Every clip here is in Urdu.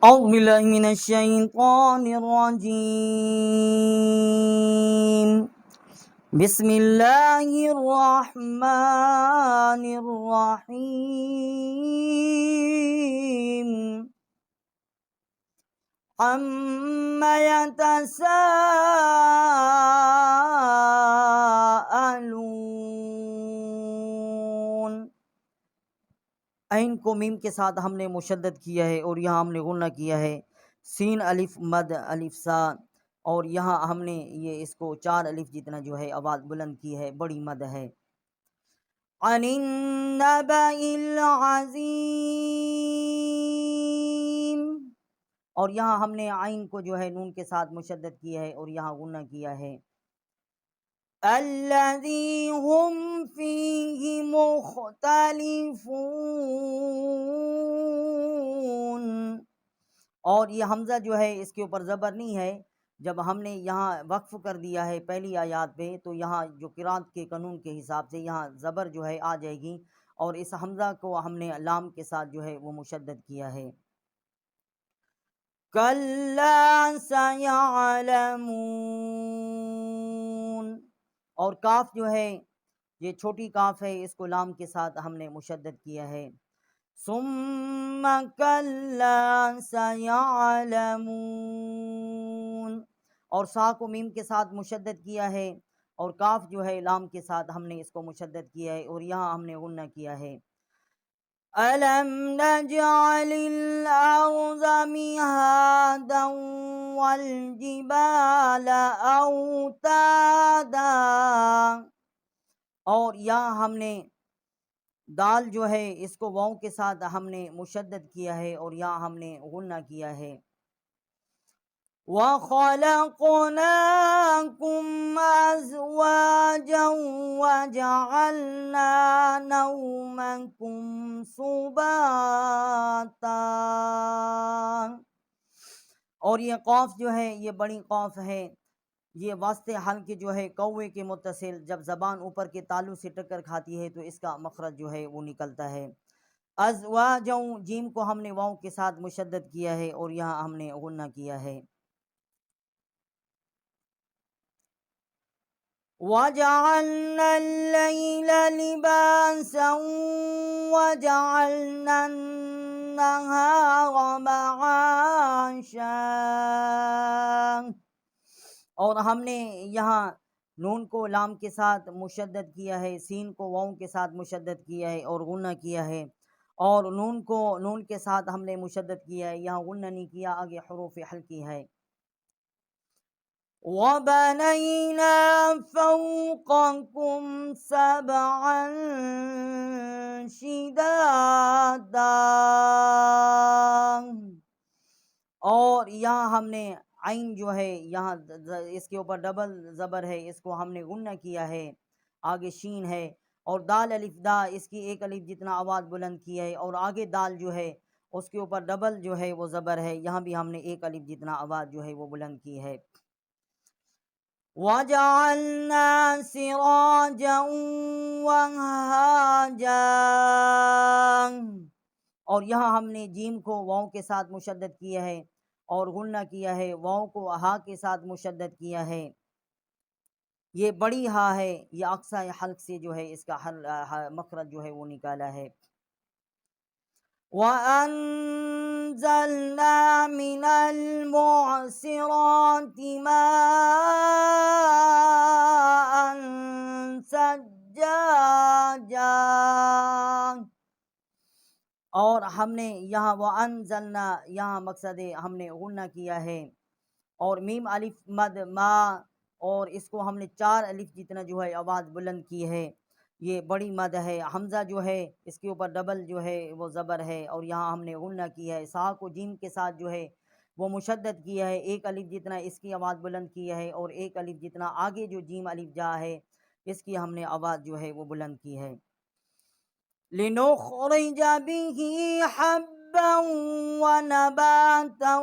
أعوذ بالله من الشيطان الرجيم. بسم الله الرحمن الرحيم. عما يتساءلون. عین کو میم کے ساتھ ہم نے مشدد کیا ہے اور یہاں ہم نے غنہ کیا ہے. سین الف مد الف سا، اور یہاں ہم نے یہ اس کو 4 الف جتنا جو ہے آواز بلند کی ہے، بڑی مد ہے. عن النبأ العظیم، اور یہاں ہم نے عین کو جو ہے نون کے ساتھ مشدد کیا ہے اور یہاں غنہ کیا ہے. الذی ہم فیہ مختلفون، اور یہ حمزہ جو ہے اس کے اوپر زبر نہیں ہے. جب ہم نے یہاں وقف کر دیا ہے پہلی آیات پہ تو یہاں جو قرات کے قانون کے حساب سے یہاں زبر جو ہے آ جائے گی، اور اس حمزہ کو ہم نے لام کے ساتھ جو ہے وہ مشدد کیا ہے. کلا سیعلمون، اور کاف جو ہے یہ چھوٹی کاف ہے، اس کو لام کے ساتھ ہم نے مشدد کیا ہے. ثم کلا سیعلمون، اور سا کو میم کے ساتھ مشدد کیا ہے، اور کاف جو ہے لام کے ساتھ ہم نے اس کو مشدد کیا ہے اور یہاں ہم نے غنہ کیا ہے. أَلَمْ نَجْعَلِ الْأَرْضَ مِهَادًا وَالْجِبَالَ أَوْتَادًا، اور یہاں ہم نے دال جو ہے اس کو واؤ کے ساتھ ہم نے مشدد کیا ہے اور یہاں ہم نے غنہ کیا ہے. وَخَلَقْنَاكُمْ أَزْوَاجًا وَجَعَلْنَا نَوْمَكُمْ سُبَاتًا، اور یہ قاف جو ہے یہ بڑی قاف ہے، یہ واسطے حلق جو ہے کوے کے متصل جب زبان اوپر کے تالو سے ٹکر کھاتی ہے تو اس کا مخرج جو ہے وہ نکلتا ہے. ازواجوں، جیم کو ہم نے واؤ کے ساتھ مشدد کیا ہے اور یہاں ہم نے غنہ کیا ہے. وَجَعَلْنَا اللَّيْلَ لِبَاسًا وَجَعَلْنَا النَّهَارَ مَعَاشًا، اور ہم نے یہاں نون کو لام کے ساتھ مشدد کیا ہے، سین کو واؤ کے ساتھ مشدد کیا ہے اور غنہ کیا ہے، اور نون کو نون کے ساتھ ہم نے مشدد کیا ہے، یہاں غنہ نہیں کیا، آگے حروف حلقی ہے. وَبَنَيْنَا فَوْقَكُمْ سَبْعًا شِدَادًا، اور یہاں ہم نے عین جو ہے یہاں اس کے اوپر ڈبل زبر ہے، اس کو ہم نے غنہ کیا ہے، آگے شین ہے، اور دال الف دا اس کی ایک الف جتنا آواز بلند کی ہے، اور آگے دال جو ہے اس کے اوپر ڈبل جو ہے وہ زبر ہے، یہاں بھی ہم نے ایک الف جتنا آواز جو ہے وہ بلند کی ہے. وَجَعَلْنَا سِرَاجًا وَهَّاجًا، اور یہاں ہم نے جیم کو واؤ کے ساتھ مشدد کیا ہے اور غنہ کیا ہے، واؤ کو ہا کے ساتھ مشدد کیا ہے. یہ بڑی ہا ہے، یہ اقصی حلق سے جو ہے اس کا مخرج جو ہے وہ نکالا ہے. وَأَنزَلْنَا مِنَ الْمُعْصِرَاتِ مَاءً ثَجَّاجًا، اور ہم نے یہاں وَأَنزَلْنَا یہاں مقصد ہم نے غنہ کیا ہے، اور میم الف مد ما، اور اس کو ہم نے 4 الف جتنا جو ہے آواز بلند کی ہے، یہ بڑی مد ہے. حمزہ جو ہے اس کے اوپر ڈبل جو ہے وہ زبر ہے اور یہاں ہم نے غنہ کیا ہے. سا کو جیم کے ساتھ جو ہے وہ مشدد کیا ہے، ایک الف جتنا اس کی آواز بلند کی ہے، اور ایک الف جتنا آگے جو جیم الف جا ہے اس کی ہم نے آواز جو ہے وہ بلند کی ہے. لِنُخْرِجَ بِهِ حَبًّا وَنَبَاتًا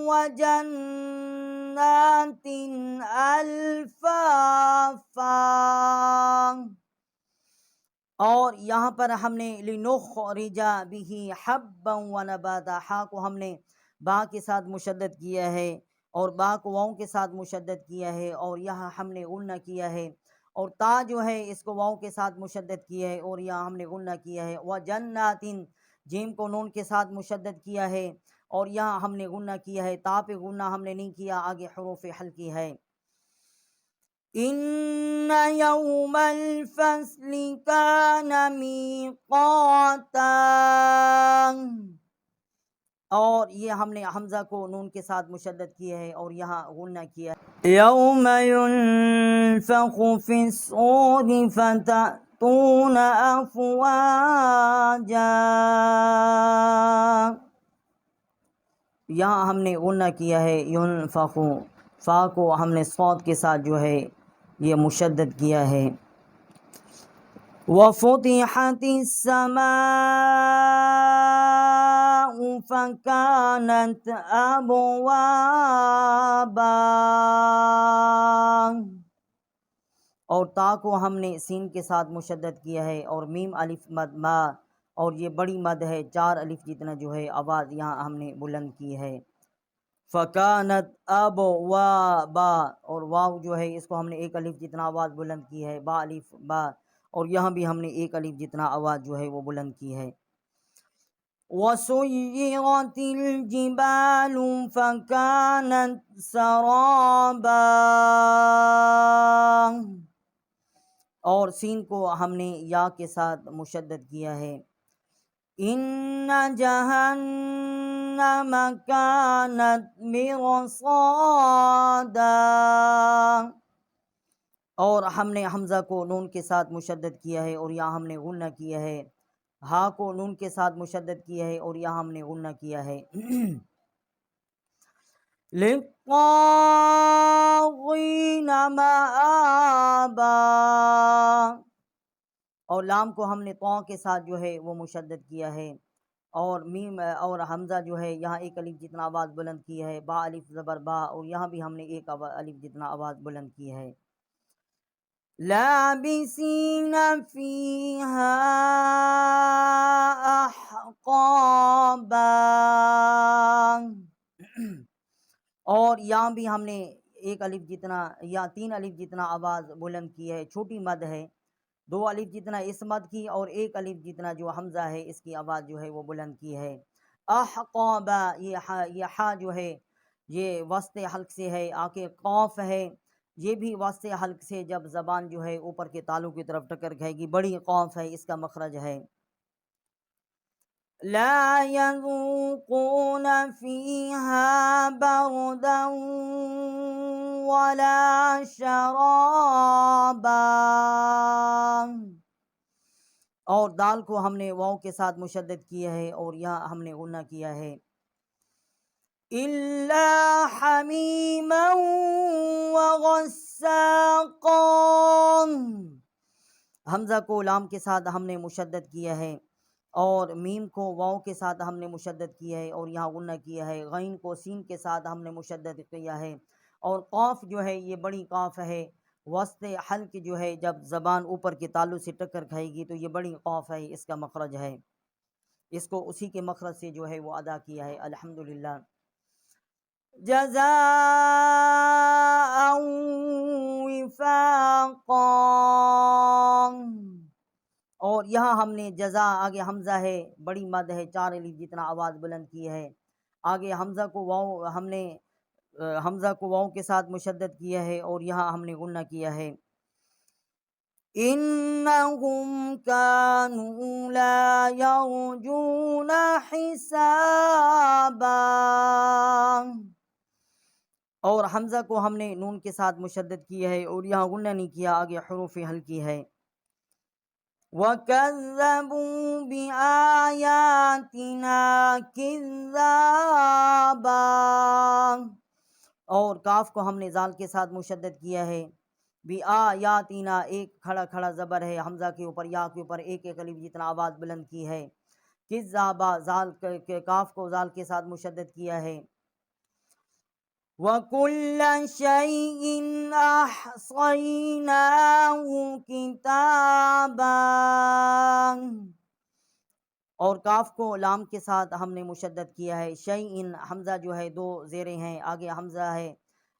وَجَنَّاتٍ أَلْفَافًا، اور یہاں پر ہم نے لِنُخْرِجَ بِهِ حَبًّا وَنَبَاتًا، ہا کو ہم نے با کے ساتھ مشدد کیا ہے اور با کو واؤں کے ساتھ مشدد کیا ہے اور یہاں ہم نے غنہ کیا ہے، اور تا جو ہے اس کو واؤں کے ساتھ مشدد کیا ہے اور یہاں ہم نے غنہ کیا ہے۔ وَجَنَّاتٍ، جیم کو نون کے ساتھ مشدد کیا ہے اور یہاں ہم نے غنہ کیا ہے، تا پہ غنہ ہم نے نہیں کیا، آگے حروف حلقی ہے۔ إِنَّ يَوْمَ الْفَصْلِ كَانَ مِيقَاتًا، اور یہ ہم نے حمزہ کو نون کے ساتھ مشدد کیا ہے اور یہاں غنہ کیا ہے۔ یوم ينفخ في الصور فتأتون أفواجا، یہاں ہم نے غنہ کیا ہے ينفخ، فا کو ہم نے صوت کے ساتھ جو ہے یہ مشدد کیا ہے۔ وَفُتِحَتِ السَّمَاءُ فَكَانَتْ أَبْوَابًا، اور تا کو ہم نے سین کے ساتھ مشدد کیا ہے اور میم الف مد ما، اور یہ بڑی مد ہے، 4 الف جتنا جو ہے آواز یہاں ہم نے بلند کی ہے۔ فَكَانَتْ أَبْوَابًا، اور واو جو ہے اس کو ہم نے 1 الف جتنا آواز بلند کی ہے، با الف با، اور یہاں بھی ہم نے 1 الف جتنا آواز جو ہے وہ بلند کی ہے۔ وَسُيِّرَتِ الْجِبَالُ فَكَانَتْ سَرَابًا، اور سین کو ہم نے یا کے ساتھ مشدد کیا ہے۔ إِنَّ جَهَنَّمَ كَانَتْ مِرْصَادًا، اور ہم نے حمزہ کو نون کے ساتھ مشدد کیا ہے اور یہاں ہم نے غنہ کیا ہے، ہا کو نون کے ساتھ مشدد کیا ہے اور یہاں ہم نے غنہ کیا ہے۔ لِلطَّاغِينَ مَآبًا، اور لام کو ہم نے طاء کے ساتھ جو ہے وہ مشدد کیا ہے اور میم اور حمزہ جو ہے یہاں 1 الف جتنا آواز بلند کی ہے، با الف زبر با، اور یہاں بھی ہم نے 1 الف جتنا آواز بلند کی ہے۔ لَابِثِينَ فِيهَا أَحْقَابًا، اور یہاں بھی ہم نے 1 الف جتنا یا 3 الف جتنا آواز بلند کی ہے، چھوٹی مد ہے، 2 الف جتنا اس مد کی اور 1 الف جتنا جو حمزہ ہے اس کی آواز جو ہے وہ بلند کی ہے۔ احقابا، یہ حا جو ہے یہ وسط حلق سے ہے، آگے قاف ہے، یہ بھی وسط حلق سے جب زبان جو ہے اوپر کے تالو کی طرف ٹکر کھائے گی، بڑی قاف ہے، اس کا مخرج ہے۔ لا يذوقون فيها بردا ولا شرابا، اور دال کو ہم نے واو کے ساتھ مشدد کیا ہے اور یہاں ہم نے غنہ کیا ہے۔ إِلَّا حَمِيمًا وَغَسَّاقًا، حمزہ کو لام کے ساتھ ہم نے مشدد کیا ہے اور میم کو واو کے ساتھ ہم نے مشدد کیا ہے اور یہاں غنہ کیا ہے۔ غین کو سین کے ساتھ ہم نے مشدد کیا ہے اور قاف جو ہے یہ بڑی قاف ہے، وسط حلق جو ہے جب زبان اوپر کے تالو سے ٹکر کھائے گی تو یہ بڑی قاف ہے، اس کا مخرج ہے، اس کو اسی کے مخرج سے جو ہے وہ ادا کیا ہے۔ الحمدللہ۔ جزاء وفاقا، اور یہاں ہم نے جزا، آگے حمزہ ہے، بڑی مد ہے، 4 الف جتنا آواز بلند کی ہے، آگے حمزہ کو واو ہم نے حمزہ کو واو کے ساتھ مشدد کیا ہے اور یہاں ہم نے غنہ کیا ہے۔ إِنَّهُمْ كَانُوا لَا يَرْجُونَ حِسَابًا، اور حمزہ کو ہم نے نون کے ساتھ مشدد کیا ہے اور یہاں غنہ نہیں کیا، آگے حروف حلقی ہے۔ وَكَذَّبُوا بِآيَاتِنَا كِذَّابًا، اور کاف کو ہم نے زال کے ساتھ مشدد کیا ہے۔ بِآيَاتِنَا، ایک کھڑا کھڑا زبر ہے حمزہ کے اوپر، یا کے اوپر 1 الف جتنا آواز بلند کی ہے۔ کذابا، زال کاف کو زال کے ساتھ مشدد کیا ہے۔ وَكُلَّ شَيْءٍ أَحْصَيْنَاهُ كِتَابًا، اور کاف کو لام کے ساتھ ہم نے مشدد کیا ہے. شیئن حمزہ جو ہے دو زیریں ہیں، آگے حمزہ ہے.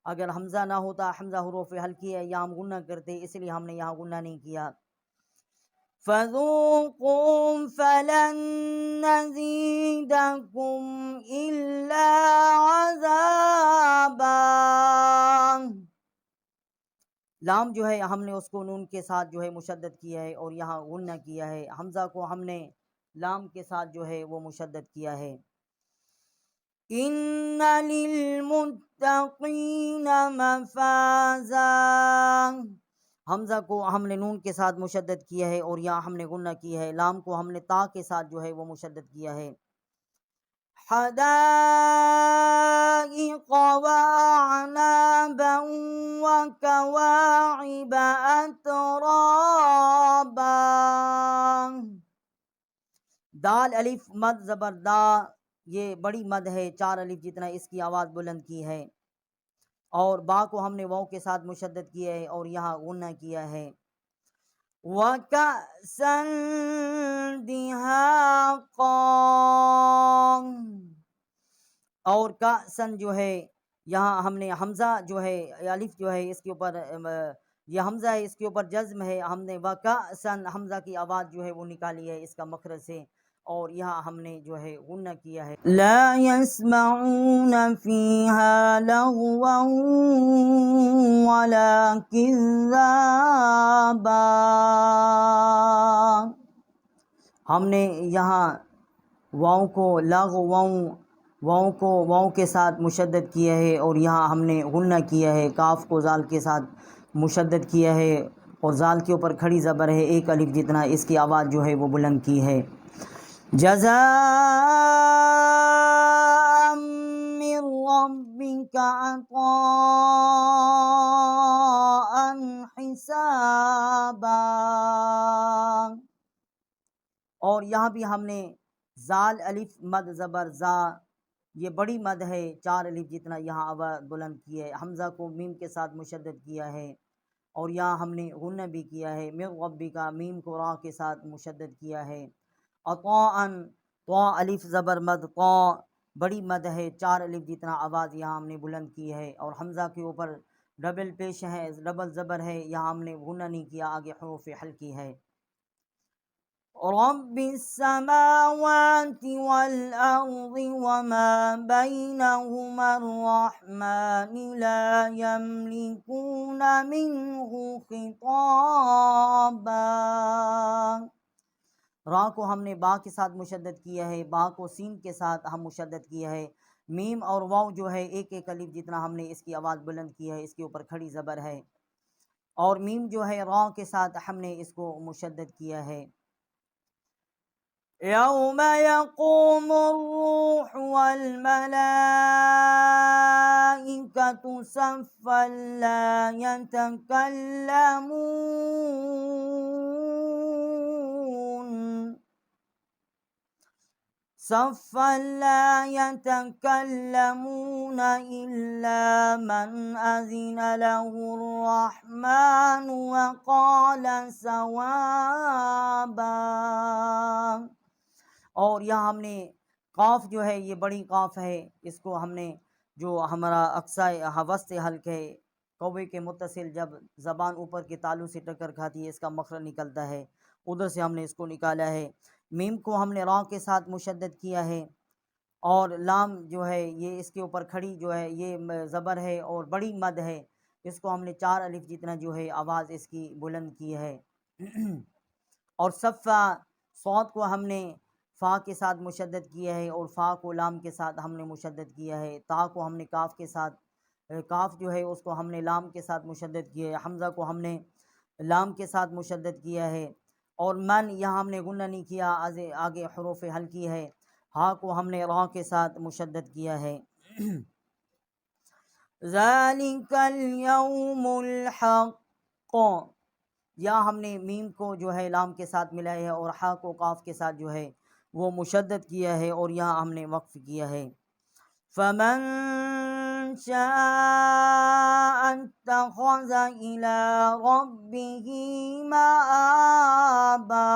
اگر حمزہ نہ ہوتا، حمزہ حروف ہلکی ہے، یہاں ہم غنہ کرتے، اس لیے ہم نے یہاں غنہ نہیں کیا. فذوقوا فلن نزيدكم إلا عذابا. لام جو ہے ہم نے اس کو نون کے ساتھ جو ہے مشدد کیا ہے اور یہاں غنہ کیا ہے. حمزہ کو ہم نے لام کے ساتھ جو ہے وہ مشدد کیا ہے. ان للمتقین مفازا. حمزہ کو ہم نے نون کے ساتھ مشدد کیا ہے اور یہاں ہم نے غنہ کیا ہے. لام کو ہم نے تا کے ساتھ جو ہے وہ مشدد کیا ہے. حدائق وعنابا وكواعب أترابا. دال الف مد زبر دا، یہ بڑی مد ہے، 4 الف جتنا اس کی آواز بلند کی ہے. اور با کو ہم نے واو کے ساتھ مشدد کیا ہے اور یہاں غنہ کیا ہے. وَكَأْسًا دِهَاقًا. اور کأسن جو ہے یہاں ہم نے حمزہ جو ہے الف جو ہے اس کے اوپر یہ حمزہ ہے، اس کے اوپر جزم ہے. ہم نے وَكَأْسًا حمزہ کی آواز جو ہے وہ نکالی ہے اس کا مخرج سے اور یہاں ہم نے جو ہے غنہ کیا ہے. لا يسمعون فيها لغوا ولا كذابا. ہم نے یہاں واؤ کو واؤ کے ساتھ مشدد کیا ہے اور یہاں ہم نے غنہ کیا ہے. کاف کو زال کے ساتھ مشدد کیا ہے اور زال کے اوپر کھڑی زبر ہے 1 الف جتنا، اس کی آواز جو ہے وہ بلند کی ہے. جزاء من ربك عطاء حسابا. اور یہاں بھی ہم نے زال الف مد زبر زا، یہ بڑی مد ہے، 4 الف جتنا یہاں آواز بلند کی ہے. حمزہ کو میم کے ساتھ مشدد کیا ہے اور یہاں ہم نے غنہ بھی کیا ہے. من ربک میم کو را کے ساتھ مشدد کیا ہے. عطاء طا الف زبر مد طا، بڑی مد ہے، 4 الف جتنا آواز یہاں ہم نے بلند کی ہے. اور حمزہ کے اوپر ڈبل پیش ہے، ڈبل زبر ہے، یہاں ہم نے غنہ نہیں کیا، آگے حروف ہلکی ہے. رب السماوات والأرض وما بينهما الرحمن لا يملكون منه خطابا. را کو ہم نے با کے ساتھ مشدد کیا ہے، با کو سین کے ساتھ ہم مشدد کیا ہے. میم اور واو جو ہے 1 الف جتنا ہم نے اس کی آواز بلند کی ہے، اس کے اوپر کھڑی زبر ہے. اور میم جو ہے را کے ساتھ ہم نے اس کو مشدد کیا ہے. یوم یقوم الروح والملائکۃ صفا لا يتكلمون إلا من أذن له الرحمن وقال صوابا. اور یہاں ہم نے قاف جو ہے یہ بڑی قاف ہے، اس کو ہم نے جو ہمارا اقصی وسط حلق ہے کوے کے متصل، جب زبان اوپر کے تالو سے ٹکر کھاتی ہے اس کا مخرج نکلتا ہے، ادھر سے ہم نے اس کو نکالا ہے. میم کو ہم نے را کے ساتھ مشدد کیا ہے اور لام جو ہے یہ اس کے اوپر کھڑی جو ہے یہ زبر ہے اور بڑی مد ہے، اس کو ہم نے 4 الف جتنا جو ہے آواز اس کی بلند کی ہے. اور صفا صوت کو ہم نے فا کے ساتھ مشدد کیا ہے اور فا کو لام کے ساتھ ہم نے مشدد کیا ہے. تا کو ہم نے کاف کے ساتھ، کاف جو ہے اس کو ہم نے لام کے ساتھ مشدد کیا ہے. حمزہ کو ہم نے لام کے ساتھ مشدد کیا ہے. اور من یہاں ہم نے غنہ نہیں کیا، آگے حروف ہلکی ہے. ہا کو ہم نے را کے ساتھ مشدد کیا ہے. ذالک الیوم الحق، یا ہم نے میم کو جو ہے لام کے ساتھ ملایا ہے اور ہا کو قاف کے ساتھ جو ہے وہ مشدد کیا ہے اور یہاں ہم نے وقف کیا ہے. فمن شاء اتخذ إلى ربه مآبا.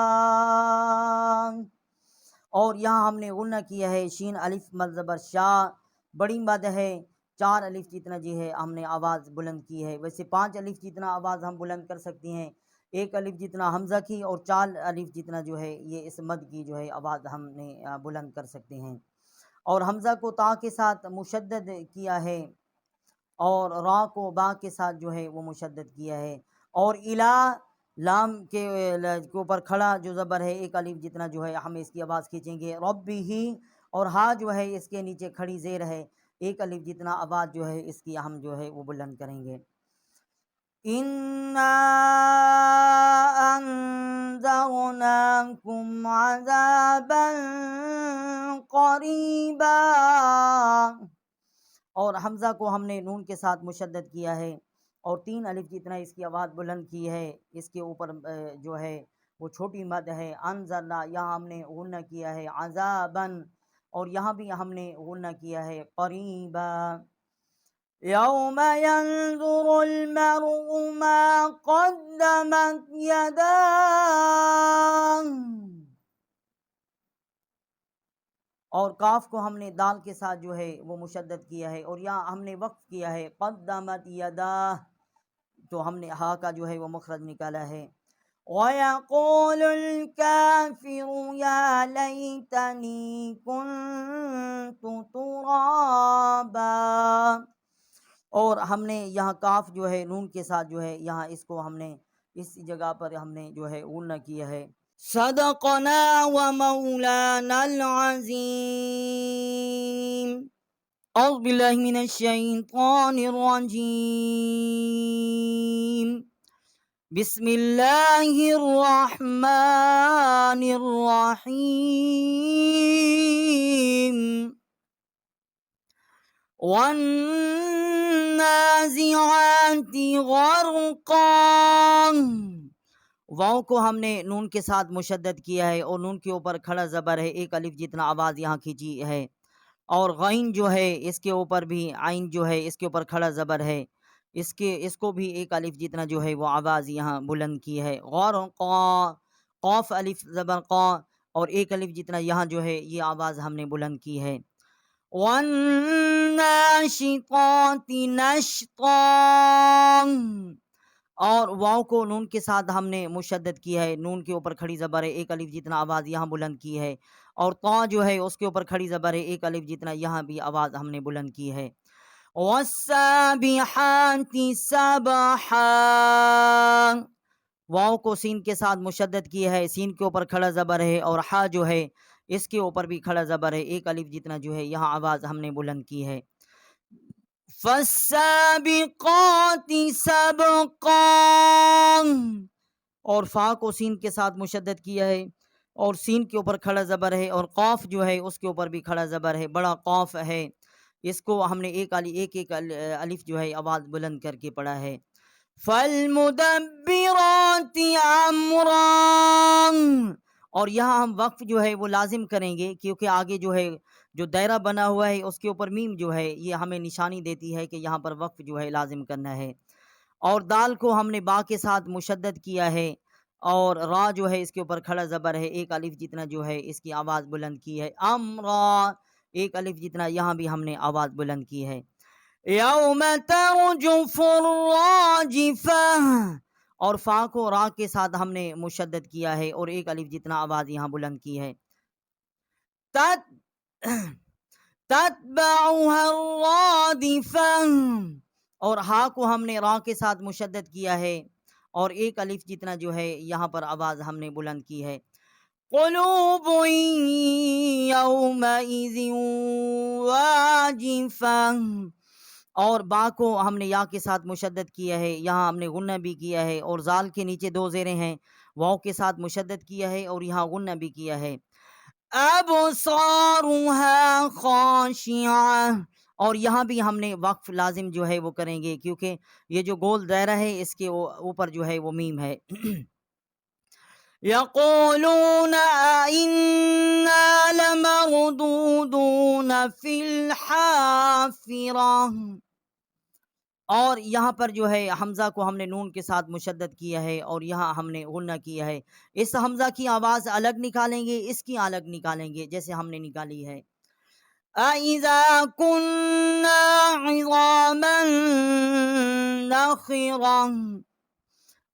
اور یہاں ہم نے غنہ کیا ہے شین الف مد زبر شاہ، بڑی مد ہے، 4 الف جتنا جی ہے ہم نے آواز بلند کی ہے۔ ویسے 5 الف جتنا آواز ہم بلند کر سکتے ہیں، 1 الف جتنا حمزہ کی، اور 4 الف جتنا جو ہے یہ اس مد کی جو ہے آواز ہم نے بلند کر سکتے ہیں۔ اور حمزہ کو تا کے ساتھ مشدد کیا ہے، اور را کو با کے ساتھ جو ہے وہ مشدد کیا ہے۔ اور الا لام کے اوپر کھڑا جو زبر ہے 1 الف جتنا جو ہے ہم اس کی آواز کھینچیں گے ربی ہی، اور ہا جو ہے اس کے نیچے کھڑی زیر ہے، 1 الف جتنا آواز جو ہے اس کی ہم جو ہے وہ بلند کریں گے۔ اِنَّا أَنذَرْنَاكُمْ عَذَابًا قَرِيبًا، اور حمزہ کو ہم نے نون کے ساتھ مشدد کیا ہے، اور 3 الف جتنا اس کی آواز بلند کی ہے۔ اس کے اوپر جو ہے وہ چھوٹی مد ہے۔ انذرنا یہاں ہم نے غنہ کیا ہے عذابًا، اور یہاں بھی ہم نے غنہ کیا ہے قریبا۔ یوم ينظر المرء ما قدمت يداه، اور کاف کو ہم نے دال کے ساتھ جو ہے وہ مشدد کیا ہے، اور یہاں ہم نے وقف کیا ہے قدمت یداہ، تو ہم نے ہا کا جو ہے وہ مخرج نکالا ہے۔ وَيَقُولُ الْكَافِرُ يَا لَيْتَنِي كُنْتُ تُرَابًا، اور ہم نے یہاں کاف جو ہے نون کے ساتھ جو ہے یہاں اس کو ہم نے اس جگہ پر ہم نے جو ہے غنہ کیا ہے۔ صدقنا ومولانا العظیم۔ اعوذ باللہ من الشیطان الرجیم، بسم اللہ الرحمن الرحیم۔ والنازعات غرقا، واؤ کو ہم نے نون کے ساتھ مشدد کیا ہے، اور نون کے اوپر کھڑا زبر ہے، 1 الف جتنا آواز یہاں کھینچی ہے۔ اور غین جو ہے اس کے اوپر بھی عین جو ہے اس کے اوپر کھڑا زبر ہے، اس کو بھی 1 الف جتنا جو ہے وہ آواز یہاں بلند کی ہے۔ غرقا، قاف الف زبر قا، اور 1 الف جتنا یہاں جو ہے یہ آواز ہم نے بلند کی ہے۔ وَالنَّاشِطَاتِ نَشْطًا، اور واؤ کو نون کے ساتھ ہم نے مشدد کیا ہے، نون کے اوپر کھڑی زبر ہے، 1 الف جتنا آواز یہاں بلند کی ہے، اور طا جو ہے اس کے اوپر کھڑی زبر ہے، 1 الف جتنا یہاں بھی آواز ہم نے بلند کی ہے۔ وَالسَّابِحَاتِ سَبْحًا، واؤ کو سین کے ساتھ مشدد کیا ہے، سین کے اوپر کھڑا زبر ہے، اور ہا جو ہے اس کے اوپر بھی کھڑا زبر ہے، 1 الف جتنا جو ہے یہاں آواز ہم نے بلند کی ہے۔ فَالسَّابِقَاتِ سَبْقًا، اور فا کو سین کے ساتھ مشدد کیا ہے، اور سین کے اوپر کھڑا زبر ہے، اور قاف جو ہے اس کے اوپر بھی کھڑا زبر ہے، بڑا قاف ہے، اس کو ہم نے ایک الف جو ہے آواز بلند کر کے پڑھا ہے۔ فَالْمُدَبِّرَاتِ أَمْرًا، اور یہاں ہم وقف جو ہے وہ لازم کریں گے، کیونکہ آگے جو ہے جو دائرہ بنا ہوا ہے اس کے اوپر میم جو ہے یہ ہمیں نشانی دیتی ہے کہ یہاں پر وقف جو ہے لازم کرنا ہے۔ اور دال کو ہم نے با کے ساتھ مشدد کیا ہے، اور را جو ہے اس کے اوپر کھڑا زبر ہے، 1 الف جتنا جو ہے اس کی آواز بلند کی ہے۔ امرا، 1 الف جتنا یہاں بھی ہم نے آواز بلند کی ہے۔ یوم ترجف الراجفہ، اور فا کو را کے ساتھ ہم نے مشدد کیا ہے، اور 1 الف جتنا آواز یہاں بلند کی ہے۔ تتبعها الرادفہ، اور ہا کو ہم نے را کے ساتھ مشدد کیا ہے، اور 1 الف جتنا جو ہے یہاں پر آواز ہم نے بلند کی ہے۔ قلوب یومئذ واجفہ، اور با کو ہم نے یا کے ساتھ مشدد کیا ہے، یہاں ہم نے غنہ بھی کیا ہے، اور زال کے نیچے 2 زیریں ہیں، واؤ کے ساتھ مشدد کیا ہے اور یہاں غنہ بھی کیا ہے۔ ابصارها خاشعہ، اور یہاں بھی ہم نے وقف لازم جو ہے وہ کریں گے، کیونکہ یہ جو گول دائرہ ہے اس کے اوپر جو ہے وہ میم ہے۔ یقولون انا لمردودون فی الحافرہ، اور یہاں پر جو ہے حمزہ کو ہم نے نون کے ساتھ مشدد کیا ہے اور یہاں ہم نے غنہ کیا ہے. اس حمزہ کی آواز الگ نکالیں گے، اس کی الگ نکالیں گے جیسے ہم نے نکالی ہے. أَإِذَا كُنَّا عِظَامًا نَخِرَةً،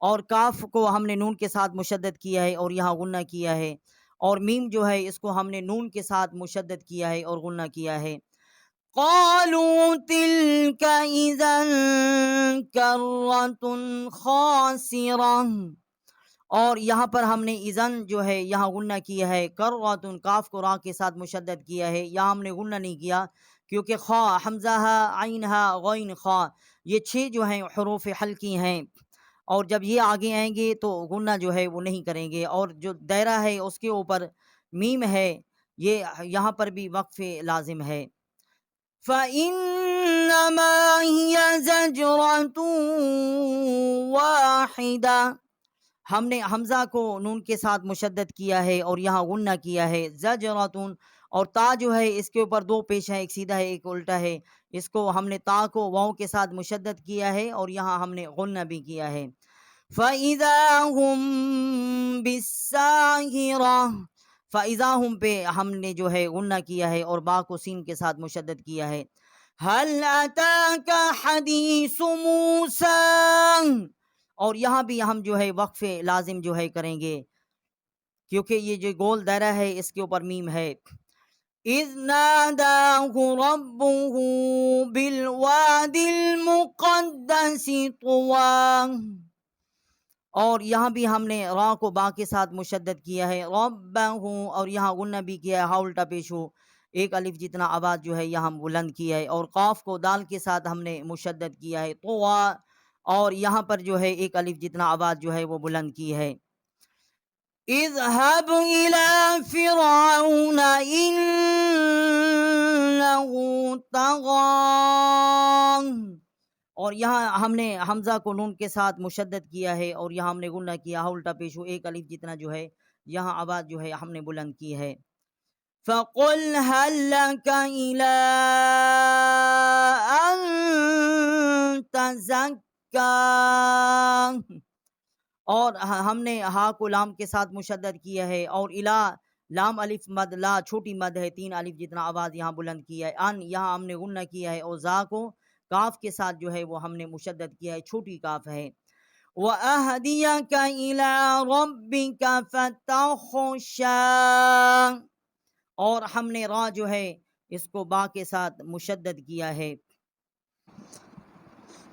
اور کاف کو ہم نے نون کے ساتھ مشدد کیا ہے اور یہاں غنہ کیا ہے، اور میم جو ہے اس کو ہم نے نون کے ساتھ مشدد کیا ہے اور غنہ کیا ہے. قالوا تلك إذا كرة خاسرة، اور یہاں پر ہم نے اذن جو ہے یہاں غنہ کیا ہے، کرۃ کاف کو را کے ساتھ مشدد کیا ہے، یہاں ہم نے غنہ نہیں کیا کیونکہ خا حمزہ عین ہا غین خا یہ 6 جو ہیں حروف حلقی ہیں، اور جب یہ آگے آئیں گے تو غنہ جو ہے وہ نہیں کریں گے، اور جو دائرہ ہے اس کے اوپر میم ہے یہ یہاں پر بھی وقف لازم ہے. فَإِنَّمَا هِيَ زَجْرَةٌ وَاحِدَةٌ، ہم نے حمزہ کو نون کے ساتھ مشدد کیا ہے اور یہاں غنہ کیا ہے. زجراتن، اور تا جو ہے اس کے اوپر 2 پیش ہے، ایک سیدھا ہے ایک الٹا ہے، اس کو ہم نے تا کو واؤ کے ساتھ مشدد کیا ہے اور یہاں ہم نے غنہ بھی کیا ہے. فَإِذَا هُم بِالسَّاهِرَةِ، فَإِذَا هُم پہ ہم نے جو ہے غنہ کیا ہے اور با کو سین کے ساتھ مشدد کیا ہے. هَلْ أَتَاكَ حَدِيثُ مُوسَىٰ، اور یہاں بھی ہم جو ہے وقف لازم جو ہے کریں گے کیونکہ یہ جو گول دائرہ ہے اس کے اوپر میم ہے. اذ ناداہ ربہ بالواد المقدس طویٰ، اور یہاں بھی ہم نے را کو با کے ساتھ مشدد کیا ہے. ربہ، اور یہاں غنہ بھی کیا ہے، ہا الٹا پیش ہو، ایک الف جتنا آواز جو ہے یہاں بلند کیا ہے، اور قاف کو دال کے ساتھ ہم نے مشدد کیا ہے طویٰ، اور یہاں پر جو ہے ایک الف جتنا آواز جو ہے وہ بلند کی ہے. اذهب إلى فرعون إنه طغى، اور یہاں ہم نے حمزہ کو نون کے ساتھ مشدد کیا ہے اور یہاں ہم نے غنہ کیا، الٹا پیش ہو، ایک الف جتنا جو ہے یہاں آواز جو ہے ہم نے بلند کی ہے. فَقُلْ هَلْ لَكَ إِلَىٰ أَن تَزَكَّىٰ، اور ہم نے ہا کو لام کے ساتھ مشدد کیا ہے، اور الا لام الف مد لا چھوٹی مد ہے، 3 الف جتنا آواز یہاں بلند کیا ہے. ان یہاں ہم نے غنہ کیا ہے، اور زا کو کاف کے ساتھ جو ہے وہ ہم نے مشدد کیا ہے، چھوٹی کاف ہے. وَأَهْدِيَكَ إِلَىٰ رَبِّكَ فَتَخْشَىٰ، اور ہم نے را جو ہے اس کو با کے ساتھ مشدد کیا ہے.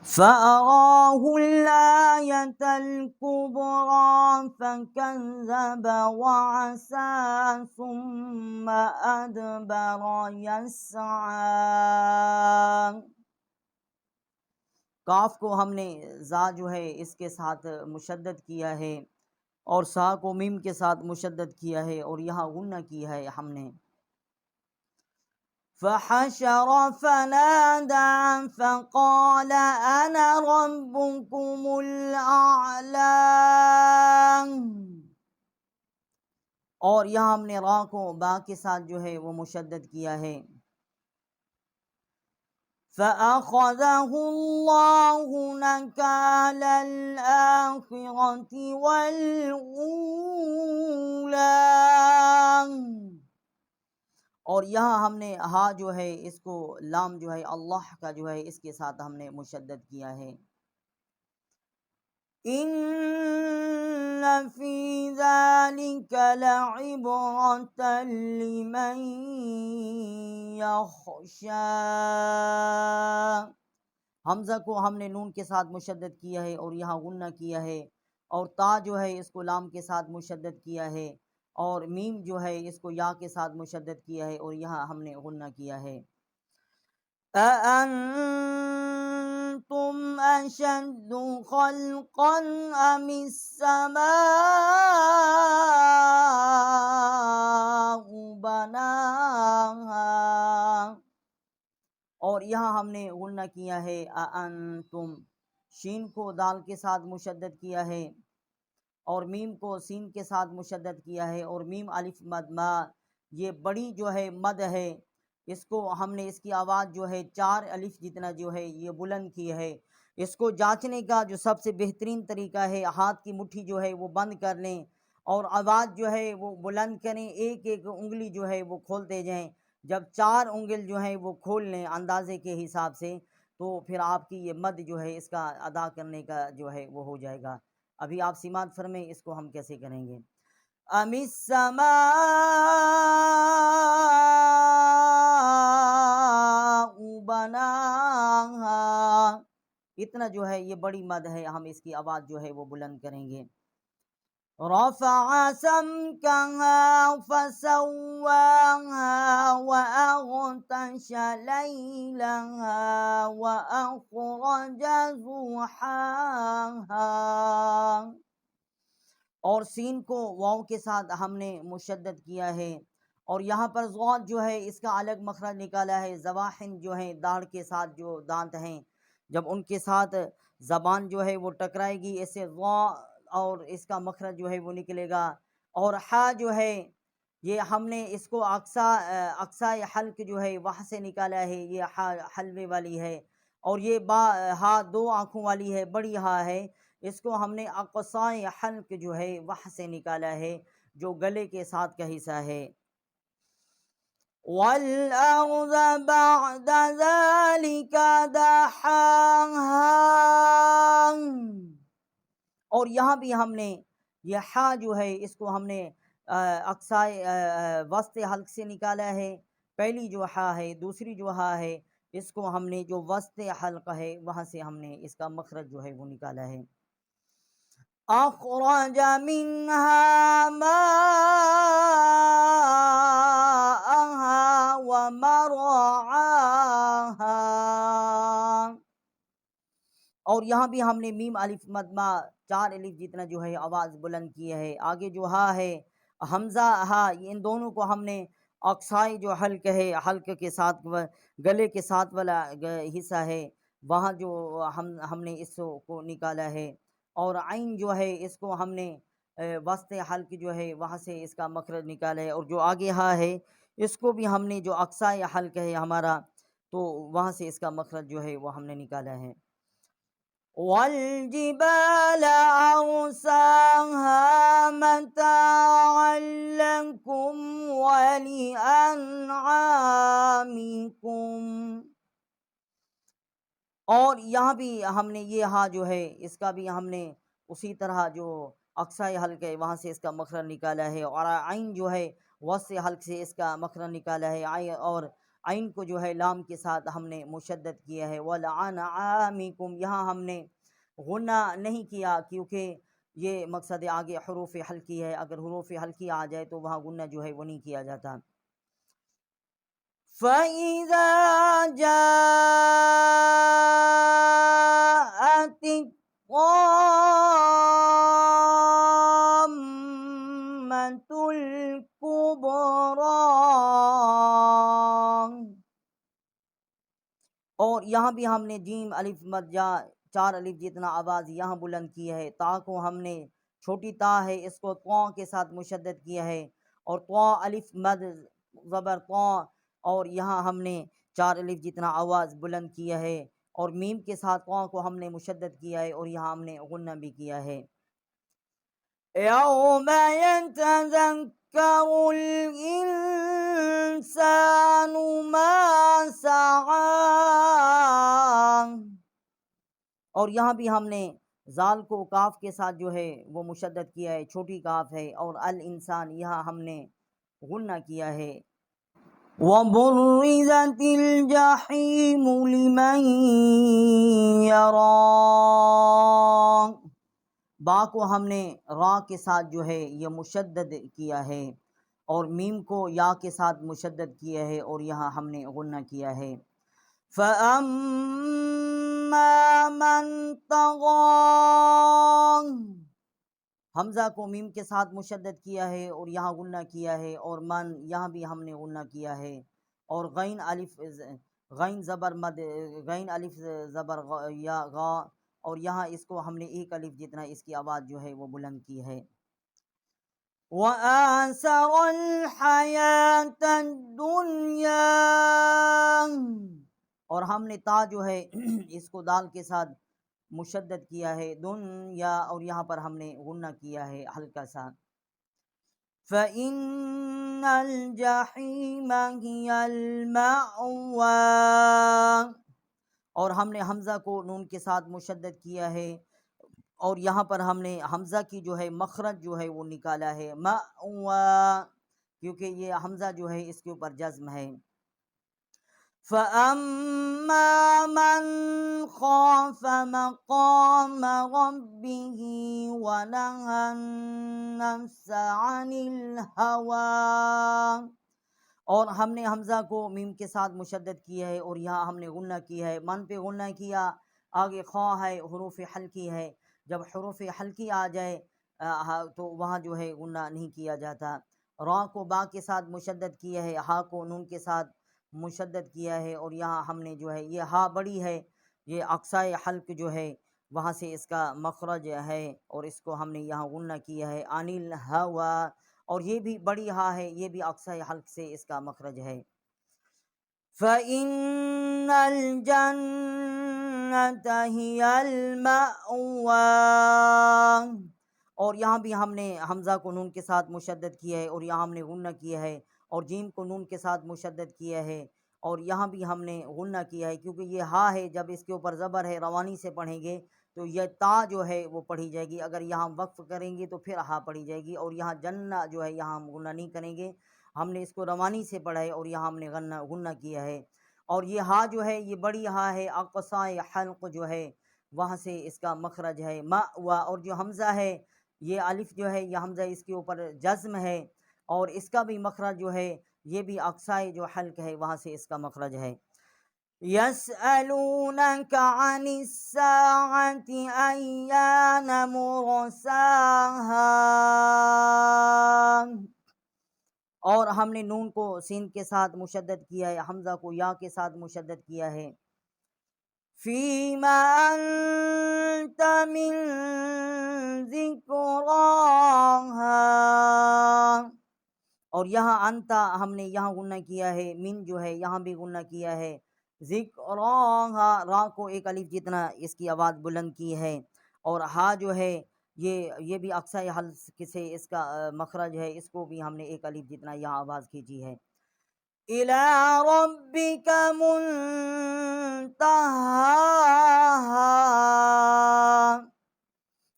فَأَرَاهُ الْآيَةَ الْكُبْرَىٰ فَكَذَّبَ وَعَصَىٰ ثُمَّ أَدْبَرَ يَسْعَىٰ، کاف کو ہم نے زا جو ہے اس کے ساتھ مشدد کیا ہے اور سا کو میم کے ساتھ مشدد کیا ہے اور یہاں غنہ کیا ہے ہم نے. فحشر فنادى فقال أنا ربكم الأعلى، اور یہاں ہم نے را کو با کے ساتھ جو ہے وہ مشدد کیا ہے. فَأَخَذَهُ اللَّهُ نَكَالَ الْآخِرَةِ وَالْأُولَىٰ، اور یہاں ہم نے ہا جو ہے اس کو لام جو ہے اللہ کا جو ہے اس کے ساتھ ہم نے مشدد کیا ہے. إِنَّ فِي ذَلِكَ لَعِبْرَةً لِمَن يَخْشَىٰ، حمزہ کو ہم نے نون کے ساتھ مشدد کیا ہے اور یہاں غنہ کیا ہے، اور تا جو ہے اس کو لام کے ساتھ مشدد کیا ہے، اور میم جو ہے اس کو یا کے ساتھ مشدد کیا ہے اور یہاں ہم نے غنہ کیا ہے. أَأَنتُمْ أَشَدُّ خَلْقًا أَمِ السَّمَاءُ بَنَاهَا، اور یہاں ہم نے غنہ کیا ہے. أَأَنتُم، شین کو دال کے ساتھ مشدد کیا ہے اور میم کو سین کے ساتھ مشدد کیا ہے، اور میم الف مد ما یہ بڑی جو ہے مد ہے، اس کو ہم نے اس کی آواز جو ہے 4 الف جتنا جو ہے یہ بلند کی ہے. اس کو جانچنے کا جو سب سے بہترین طریقہ ہے، ہاتھ کی مٹھی جو ہے وہ بند کر لیں اور آواز جو ہے وہ بلند کریں، ایک ایک انگلی جو ہے وہ کھولتے جائیں۔ جب 4 انگل جو ہیں وہ کھول لیں اندازے کے حساب سے، تو پھر آپ کی یہ مد جو ہے اس کا ادا کرنے کا جو ہے وہ ہو جائے گا۔ ابھی آپ سماعت فرمائیں اس کو ہم کیسے کریں گے۔ ام السماء بناها، اتنا جو ہے یہ بڑی مد ہے، ہم اس کی آواز جو ہے وہ بلند کریں گے۔ رفع سمكها فسواها وأغطش ليلها وأخرج ضحاها، اور سین کو واو کے ساتھ ہم نے مشدد کیا ہے، اور یہاں پر ضاد جو ہے اس کا الگ مخرج نکالا ہے۔ زواحن جو ہیں داڑھ کے ساتھ جو دانت ہیں، جب ان کے ساتھ زبان جو ہے وہ ٹکرائے گی، اسے ضا اور اس کا مخرج جو ہے وہ نکلے گا۔ اور ہا جو ہے یہ ہم نے اس کو اقصائے حلق جو ہے وہاں سے نکالا ہے، یہ ہا حلوے والی ہے، اور یہ با ہا 2 آنکھوں والی ہے، بڑی ہا ہے، اس کو ہم نے اقصائے حلق جو ہے وہاں سے نکالا ہے، جو گلے کے ساتھ کا حصہ ہے۔ وَالْأَرْضَ بَعْدَ ذَلِكَ دَحَاهَا، اور یہاں بھی ہم نے یہ ہا جو ہے اس کو ہم نے اقصائے وسط حلق سے نکالا ہے۔ پہلی جو ہا ہے، دوسری جو ہا ہے، اس کو ہم نے جو وسط حلق ہے وہاں سے ہم نے اس کا مخرج جو ہے وہ نکالا ہے۔ اخرج منها ماءها ومرعاها، اور یہاں بھی ہم نے میم الف مدمہ 4 الف جتنا جو ہے آواز بلند کی ہے۔ آگے جو ہا ہے، حمزہ ہا، ان دونوں کو ہم نے اقصائی جو حلق ہے، حلق کے ساتھ گلے کے ساتھ والا حصہ ہے، وہاں جو ہم نے اس کو نکالا ہے۔ اور عین جو ہے اس کو ہم نے وسط حلق جو ہے وہاں سے اس کا مخرج نکالا ہے، اور جو آگے ہا ہے اس کو بھی ہم نے جو اقصائی حلق ہے ہمارا، تو وہاں سے اس کا مخرج جو ہے وہ ہم نے نکالا ہے۔ وَالْجِبَالَ أَرْسَاهَا مَتَاعًا لَكُمْ وَلِأَنْعَامِكُمْ، اور یہاں بھی ہم نے یہ ہا جو ہے اس کا بھی ہم نے اسی طرح جو اقصائی حلق ہے وہاں سے اس کا مخرج نکالا ہے، اور عین جو ہے وسط حلق سے اس کا مخرج نکالا ہے، اور عین کو جو ہے لام کے ساتھ ہم نے مشدد کیا ہے۔ وَلَعَنْعَامِكُمْ، یہاں ہم نے غنہ نہیں کیا کیونکہ یہ مقصد آگے حروف حلقی ہے، اگر حروف حلقی آ جائے تو وہاں غنہ جو ہے وہ نہیں کیا جاتا۔ فَإِذَا جَاءَتِ الطَّامَّةُ الْكُبْرَىٰ، اور یہاں بھی ہم نے جیم الف مد جا 4 الف جتنا آواز یہاں بلند کی ہے۔ تا کو ہم نے چھوٹی تا ہے اس کو طا کے ساتھ مشدد کیا ہے، اور طا الف مد زبر طا، اور یہاں ہم نے 4 الف جتنا آواز بلند کیا ہے، اور میم کے ساتھ طا کو ہم نے مشدد کیا ہے، اور یہاں ہم نے غنہ بھی کیا ہے۔ یوم یتذکر الانسان ما سعی، اور یہاں بھی ہم نے زال کو کاف کے ساتھ جو ہے وہ مشدد کیا ہے، چھوٹی کاف ہے، اور الانسان یہاں ہم نے غنہ کیا ہے۔ وَبُرِّزَتِ الْجَحِيمُ لِمَنْ يَرَىٰ، با کو ہم نے را کے ساتھ جو ہے یہ مشدد کیا ہے، اور میم کو یا کے ساتھ مشدد کیا ہے، اور یہاں ہم نے غنہ کیا ہے۔ فَأَمَّا مَنْ طَغَىٰ، حمزہ کو میم کے ساتھ مشدد کیا ہے اور یہاں غنہ کیا ہے، اور من یہاں بھی ہم نے غنہ کیا ہے، اور غین الف غین زبر مد، غین الف زبر یا غا، اور یہاں اس کو ہم نے 1 الف جتنا اس کی آواز جو ہے وہ بلند کی ہے۔ وَآثَرَ الْحَيَاةَ الدُّنْيَا، اور ہم نے تا جو ہے اس کو دال کے ساتھ مشدد کیا ہے دنیا، اور یہاں پر ہم نے غنہ کیا ہے ہلکا سا. فَإِنَّ الْجَحِيمَ هِيَ الْمَأْوَىٰ، اور ہم نے حمزہ کو نون کے ساتھ مشدد کیا ہے، اور یہاں پر ہم نے حمزہ کی جو ہے مخرج جو ہے وہ نکالا ہے مأویٰ، کیونکہ یہ حمزہ جو ہے اس کے اوپر جزم ہے. فَأَمَّا مَنْ خَافَ مَقَامَ رَبِّهِ وَنَهَى النَّفْسَ عَنِ الْهَوَىٰ، اور ہم نے حمزہ کو میم کے ساتھ مشدد کیا ہے، اور یہاں ہم نے غنہ کیا ہے. من پہ غنہ کیا، آگے خواہ ہے حروف حلقی ہے، جب حروف حلقی آ جائے تو وہاں جو ہے غنہ نہیں کیا جاتا. را کو با کے ساتھ مشدد کیا ہے، ہا کو نون کے ساتھ مشدد کیا ہے، اور یہاں ہم نے جو ہے یہ ہا بڑی ہے، یہ اقصائے حلق جو ہے وہاں سے اس کا مخرج ہے، اور اس کو ہم نے یہاں غنہ کیا ہے عن الہوا، اور یہ بھی بڑی ہا ہے، یہ بھی اقصائے حلق سے اس کا مخرج ہے. فَإِنَّ الْجَنَّةَ هِيَ الْمَأْوَىٰ، اور یہاں بھی ہم نے حمزہ کو نون کے ساتھ مشدد کیا ہے، اور یہاں ہم نے غنہ کیا ہے، اور جیم کو نون کے ساتھ مشدد کیا ہے، اور یہاں بھی ہم نے غنہ کیا ہے، کیونکہ یہ ہا ہے، جب اس کے اوپر زبر ہے روانی سے پڑھیں گے تو یہ تا جو ہے وہ پڑھی جائے گی، اگر یہاں وقف کریں گے تو پھر ہا پڑھی جائے گی، اور یہاں جنہ جو ہے یہاں ہم غنہ نہیں کریں گے، ہم نے اس کو روانی سے پڑھا ہے، اور یہاں ہم نے غنہ کیا ہے. اور یہ ہا جو ہے یہ بڑی ہا ہے، اقصائے حلق جو ہے وہاں سے اس کا مخرج ہے مأویٰ. اور جو حمزہ ہے یہ الف جو ہے یہ حمزہ اس کے اوپر جزم ہے، اور اس کا بھی مخرج جو ہے یہ بھی اقصائے جو حلق ہے وہاں سے اس کا مخرج ہے. يَسْأَلُونَكَ عَنِ السَّاعَةِ أَيَّانَ مُرْسَاهَا، اور ہم نے نون کو سین کے ساتھ مشدد کیا ہے، حمزہ کو یا کے ساتھ مشدد کیا ہے. فِيمَا أَنْتَ مِنْ ذِكْرَاهَا، اور یہاں انتا ہم نے یہاں غنہ کیا ہے، من جو ہے یہاں بھی غنہ کیا ہے. ذکراہا، را کو ایک الف جتنا اس کی آواز بلند کی ہے، اور ہا جو ہے یہ بھی اقصائے حلق سے اس کا مخرج ہے، اس کو بھی ہم نے ایک الف جتنا یہاں آواز کھینچی ہے. إِلَىٰ رَبِّكَ مُنْتَهَاهَا،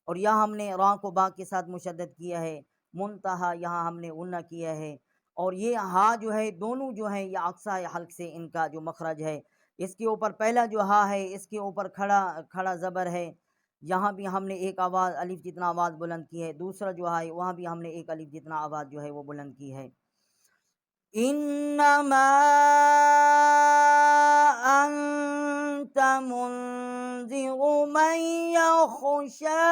اور یہاں ہم نے را کو با کے ساتھ مشدد کیا ہے، منتہا یہاں ہم نے غنہ کیا ہے، اور یہ ہا جو ہے دونوں جو ہیں یہ اقصائے حلق سے ان کا جو مخرج ہے. اس کے اوپر پہلا جو ہا ہے اس کے اوپر کھڑا زبر ہے، یہاں بھی ہم نے ایک آواز الف جتنا آواز بلند کی ہے، دوسرا جو ہے وہاں بھی ہم نے ایک الف جتنا آواز جو ہے وہ بلند کی ہے. انما انت منذر من یخشاها،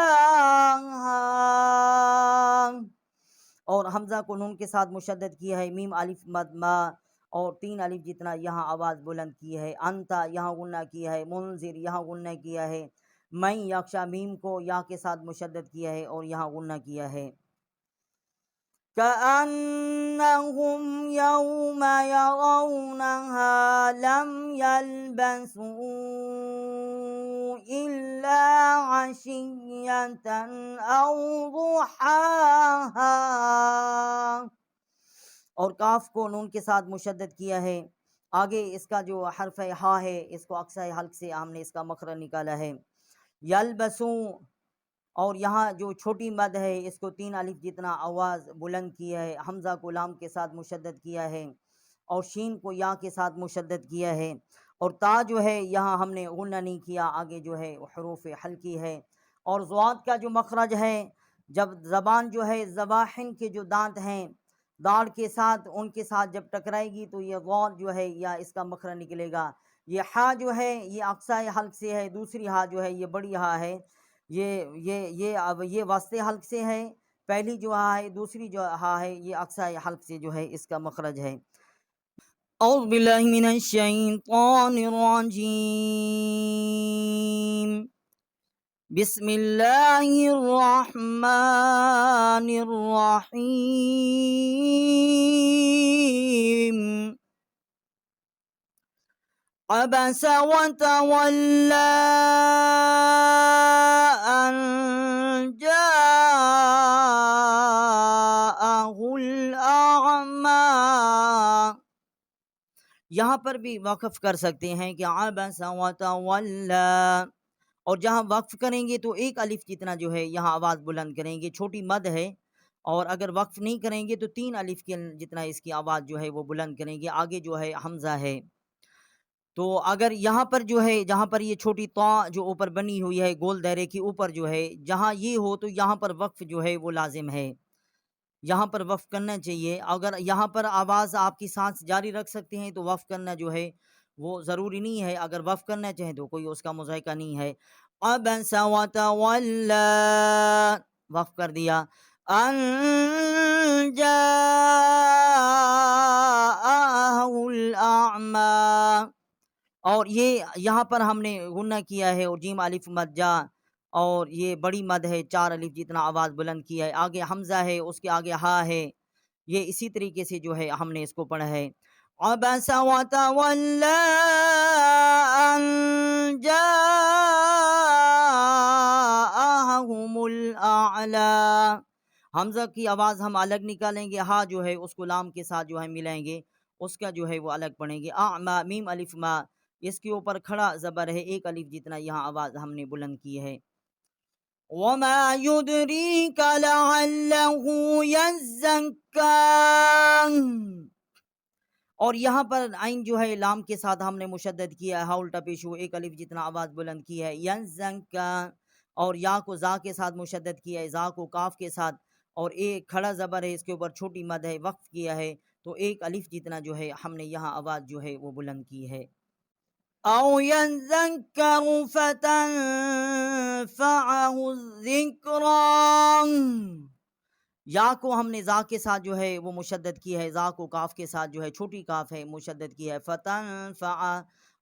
اور حمزہ کو نون کے ساتھ مشدد کیا ہے، میم الف مد ما اور 3 الف جتنا یہاں آواز بلند کی ہے. انتا یہاں غنہ کیا ہے، منذر یہاں غنہ کیا ہے، من یخشا میم کو یا کے ساتھ مشدد کیا ہے اور یہاں غنہ کیا ہے. كأنهم يوم يرونها لم يلبثوا إلا عشية أو ضحاها، اور کاف کو نون کے ساتھ مشدد کیا ہے، آگے اس کا جو حرف ہا ہے اس کو اقصائے حلق سے ہم نے اس کا مخرج نکالا ہے. یلبسوں، اور یہاں جو چھوٹی مد ہے اس کو 3 الف جتنا آواز بلند کیا ہے، حمزہ کو لام کے ساتھ مشدد کیا ہے، اور شین کو یا کے ساتھ مشدد کیا ہے، اور تا جو ہے یہاں ہم نے غنہ نہیں کیا، آگے جو ہے حروف حلقی ہے. اور ضاد کا جو مخرج ہے جب زبان جو ہے زباحن کے جو دانت ہیں داڑھ کے ساتھ ان کے ساتھ جب ٹکرائے گی تو یہ ضاد جو ہے یا اس کا مخرج نکلے گا. یہ ہا جو ہے یہ اقصائے حلق سے ہے، دوسری ہا جو ہے یہ بڑی ہا ہے، یہ واسطے حلق سے ہے، پہلی جو ہا ہے، دوسری جو ہا ہے یہ اقصائے حلق سے جو ہے اس کا مخرج ہے. اعوذ باللہ من الشیطان الرجیم، بسم اللہ الرحمن الرحیم. عبس وتولى أن جاءه الأعمى. یہاں پر بھی وقف کر سکتے ہیں کہ عبس وتولى، اور جہاں وقف کریں گے تو ایک الف جتنا جو ہے یہاں آواز بلند کریں گے، چھوٹی مد ہے، اور اگر وقف نہیں کریں گے تو 3 الف کے جتنا اس کی آواز جو ہے وہ بلند کریں گے. آگے جو ہے حمزہ ہے، تو اگر یہاں پر جو ہے جہاں پر یہ چھوٹی طا جو اوپر بنی ہوئی ہے گول دائرے کے اوپر جو ہے، جہاں یہ ہو تو یہاں پر وقف جو ہے وہ لازم ہے، یہاں پر وقف کرنا چاہیے. اگر یہاں پر آواز آپ کی سانس جاری رکھ سکتے ہیں تو وقف کرنا جو ہے وہ ضروری نہیں ہے، اگر وقف کرنا چاہیں تو کوئی اس کا مذائقہ نہیں ہے. عبس وتولى، وقف کر دیا. ان جاءه الاعمى، اور یہ یہاں پر ہم نے غنہ کیا ہے اور جیم الف مد جا، اور یہ بڑی مد ہے، 4 الف جتنا آواز بلند کیا ہے. آگے حمزہ ہے، اس کے آگے ہا ہے، یہ اسی طریقے سے جو ہے ہم نے اس کو پڑھا ہے. عبس وتولى ان جاءهم الاعلى. حمزہ کی آواز ہم الگ نکالیں گے، ہا جو ہے اس کو لام کے ساتھ جو ہے ملائیں گے، اس کا جو ہے وہ الگ پڑھیں گے. اعما، میم الف ما، اس کے اوپر کھڑا زبر ہے، ایک الف جتنا یہاں آواز ہم نے بلند کی ہے. وما يدريك لعله يزكى، اور یہاں پر عین جو ہے لام کے ساتھ ہم نے مشدد کیا ہے، ہا الٹا پیش ہو، ایک الف جتنا آواز بلند کی ہے. ینزکا، اور یا کو زا کے ساتھ مشدد کیا ہے، زا کو کاف کے ساتھ، اور ایک کھڑا زبر ہے، اس کے اوپر چھوٹی مد ہے، وقف کیا ہے، تو ایک الف جتنا جو ہے ہم نے یہاں آواز جو ہے وہ بلند کی ہے. او يذكر فتنفعه الذكرى، یا کو ہم نے زا کے ساتھ جو ہے وہ مشدد کی ہے، زا کو کاف کے ساتھ جو ہے چھوٹی کاف ہے مشدد کی ہے. فتنفع،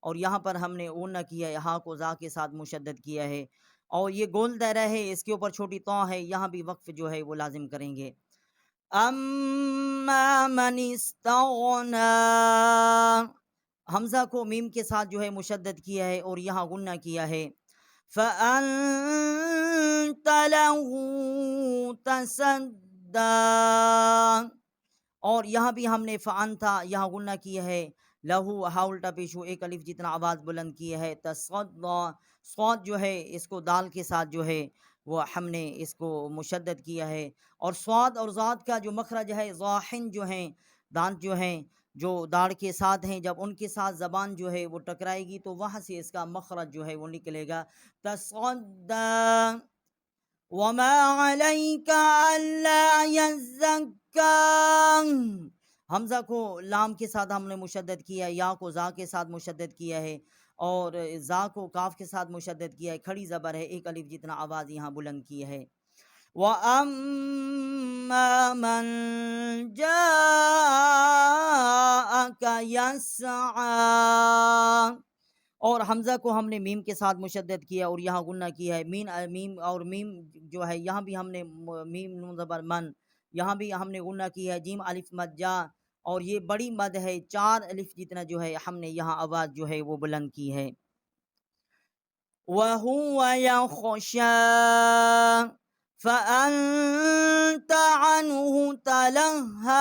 اور یہاں پر ہم نے غنہ کیا ہے، ہا کو زا کے ساتھ مشدد کیا ہے، اور یہ گول دائرہ ہے، اس کے اوپر چھوٹی طا ہے، یہاں بھی وقف جو ہے وہ لازم کریں گے. اما من استغنا، حمزہ کو میم کے ساتھ جو ہے مشدد کیا ہے اور یہاں غنہ کیا ہے. فَأَنْتَ لَهُ تَصَدَّى، اور یہاں بھی ہم نے فَأَنْتَ یہاں غنہ کیا ہے، لہو ہا الٹا پیش ہو، ایک الف جتنا آواز بلند کی ہے. تصدّى، صاد جو ہے اس کو دال کے ساتھ جو ہے وہ ہم نے اس کو مشدد کیا ہے، اور صاد اور ذات کا جو مخرج ہے، ضاحن جو ہیں، دانت جو ہیں جو داڑھ کے ساتھ ہیں، جب ان کے ساتھ زبان جو ہے وہ ٹکرائے گی تو وہاں سے اس کا مخرج جو ہے وہ نکلے گا. تصدّى وما عليك ألا يزكى، حمزہ کو لام کے ساتھ ہم نے مشدد کیا ہے، یا کو زا کے ساتھ مشدد کیا ہے، اور زا کو کاف کے ساتھ مشدد کیا ہے، کھڑی زبر ہے، ایک الف جتنا آواز یہاں بلند کی ہے. وَأَمَّا مَن جَاءَكَ يَسْعَىٰ، اور حمزہ کو ہم نے میم کے ساتھ مشدد کیا اور یہاں غنہ کیا ہے. میم اور میم جو ہے یہاں بھی ہم نے میم نون زبر من، یہاں بھی ہم نے غنہ کی ہے. جیم الف مد جا، اور یہ بڑی مد ہے، 4 الف جتنا جو ہے ہم نے یہاں آواز جو ہے وہ بلند کی ہے. وَهُوَ يَخْشَىٰ فَأَنْتَ عَنْهُ تَلَهَّىٰ،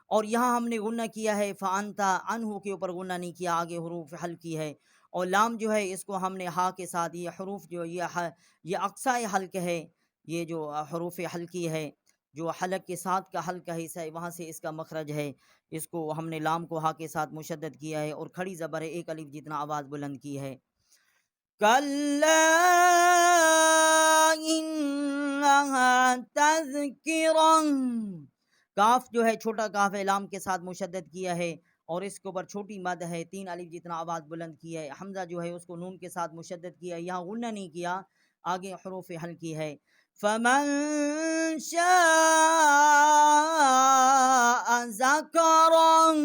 اور یہاں ہم نے غنہ کیا ہے فَأَنْتَ عَنْهُ کے اوپر غنہ نہیں کیا، آگے حروف حل کی ہے، اور لام جو ہے اس کو ہم نے ہا کے ساتھ، یہ حروف جو یہ اقصائے حلق ہے، یہ جو حروف حلقی ہے جو حلق کے ساتھ کا حلق کا حصہ ہے وہاں سے اس کا مخرج ہے، اس کو ہم نے لام کو ہا کے ساتھ مشدد کیا ہے اور کھڑی زبر ہے، ایک الف جتنا آواز بلند کی ہے. کَلَّا إِنَّهَا تَذْكِرَةٌ، کاف جو ہے چھوٹا کاف ہے، لام کے ساتھ مشدد کیا ہے اور اس کے اوپر چھوٹی مد ہے، 3 الف جتنا آواز بلند کی ہے. حمزہ جو ہے اس کو نون کے ساتھ مشدد کیا ہے، یہاں غنہ نہیں کیا، آگے حروف حل کی ہے. فَمَن شَاءَ ذَكَرَهُ،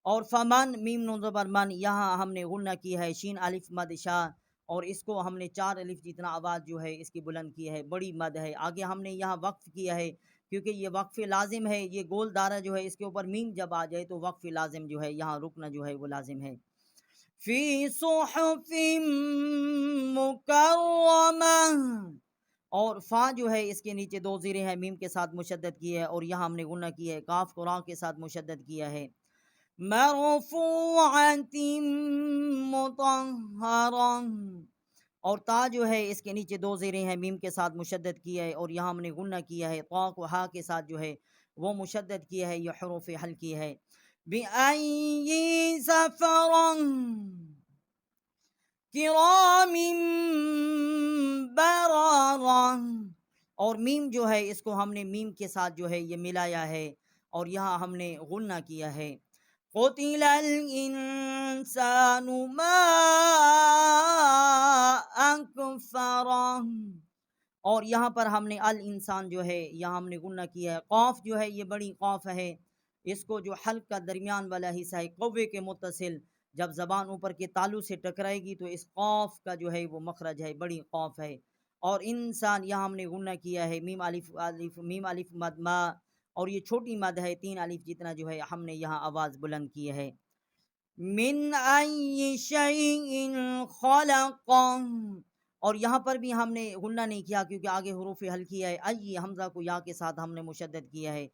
اور فمن میم نون زبر من، یہاں ہم نے غنہ کی ہے، شین الف مد شا، اور اس کو ہم نے 4 الف جتنا آواز جو ہے اس کی بلند کی ہے، بڑی مد ہے. آگے ہم نے یہاں وقف کیا ہے، کیونکہ یہ وقف لازم ہے، یہ گول دارہ جو ہے اس کے اوپر میم جب آ جائے تو وقف لازم جو ہے یہاں رکنا جو ہے وہ لازم ہے۔ فی صحف مکرمہ، اور فا جو ہے اس کے نیچے دو زیریں ہیں، میم کے ساتھ مشدد کی ہے اور یہاں ہم نے غنہ کی ہے، کاف کو را کے ساتھ مشدد کیا ہے۔ مرفوعۃ مطہرہ، اور تا جو ہے اس کے نیچے دو زیریں ہیں، میم کے ساتھ مشدد کیا ہے اور یہاں ہم نے غنہ کیا ہے، طا کو ہا کے ساتھ جو ہے وہ مشدد کیا ہے، یہ حروف حلقی ہے۔ بِأَيِّ سَفَرٍ کرام بررہ، اور میم جو ہے اس کو ہم نے میم کے ساتھ جو ہے یہ ملایا ہے اور یہاں ہم نے غنہ کیا ہے۔ قتل الانسان ما اکفرہ، اور یہاں پر ہم نے الانسان جو ہے یہاں ہم نے غنہ کیا ہے۔ قاف جو ہے یہ بڑی قاف ہے، اس کو جو حلق کا درمیان والا حصہ ہے قوے کے متصل، جب زبان اوپر کے تالو سے ٹکرائے گی تو اس قاف کا جو ہے وہ مخرج ہے، بڑی قاف ہے۔ اور انسان یہاں ہم نے غنہ کیا ہے، میم الف مد ما، اور یہ چھوٹی مد ہے، 3 الف جتنا جو ہے ہم نے یہاں آواز بلند کی ہے۔ من ای شیء خلق، اور یہاں پر بھی ہم نے غنہ نہیں کیا کیونکہ آگے حروف حلقی ہے، ای حمزہ کو یا کے ساتھ ہم نے مشدد کیا ہے،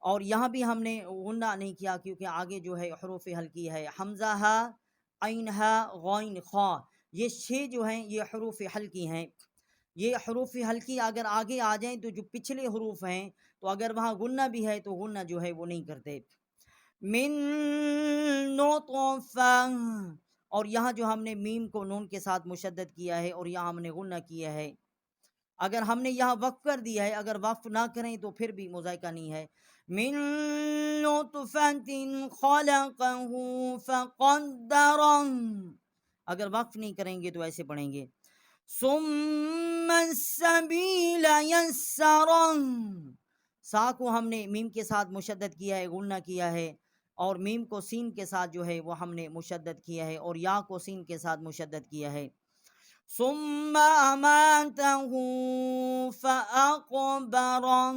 اور یہاں بھی ہم نے غنہ نہیں کیا کیونکہ آگے جو ہے حروف حلقی ہے، حمزہ ہا، عین ہا، غین خا، یہ 6 جو ہیں یہ حروف حلقی ہیں۔ یہ حروف حلقی اگر آگے آ جائیں تو جو پچھلے حروف ہیں تو اگر وہاں غنہ بھی ہے تو غنہ جو ہے وہ نہیں کرتے۔ من نطفہ، اور یہاں جو ہم نے میم کو نون کے ساتھ مشدد کیا ہے اور یہاں ہم نے غنہ کیا ہے۔ اگر ہم نے یہاں وقف کر دیا ہے، اگر وقف نہ کریں تو پھر بھی مذائقہ نہیں ہے۔ من نطفہ خلقہ فقدرہ، اگر وقف نہیں کریں گے تو ایسے پڑھیں گے۔ ثم السبیل یسرہ، سا کو ہم نے میم کے ساتھ مشدد کیا ہے، غنہ کیا ہے، اور میم کو سین کے ساتھ جو ہے وہ ہم نے مشدد کیا ہے اور یا کو سین کے ساتھ مشدد کیا ہے۔ ثم اماتہ فاقبرہ،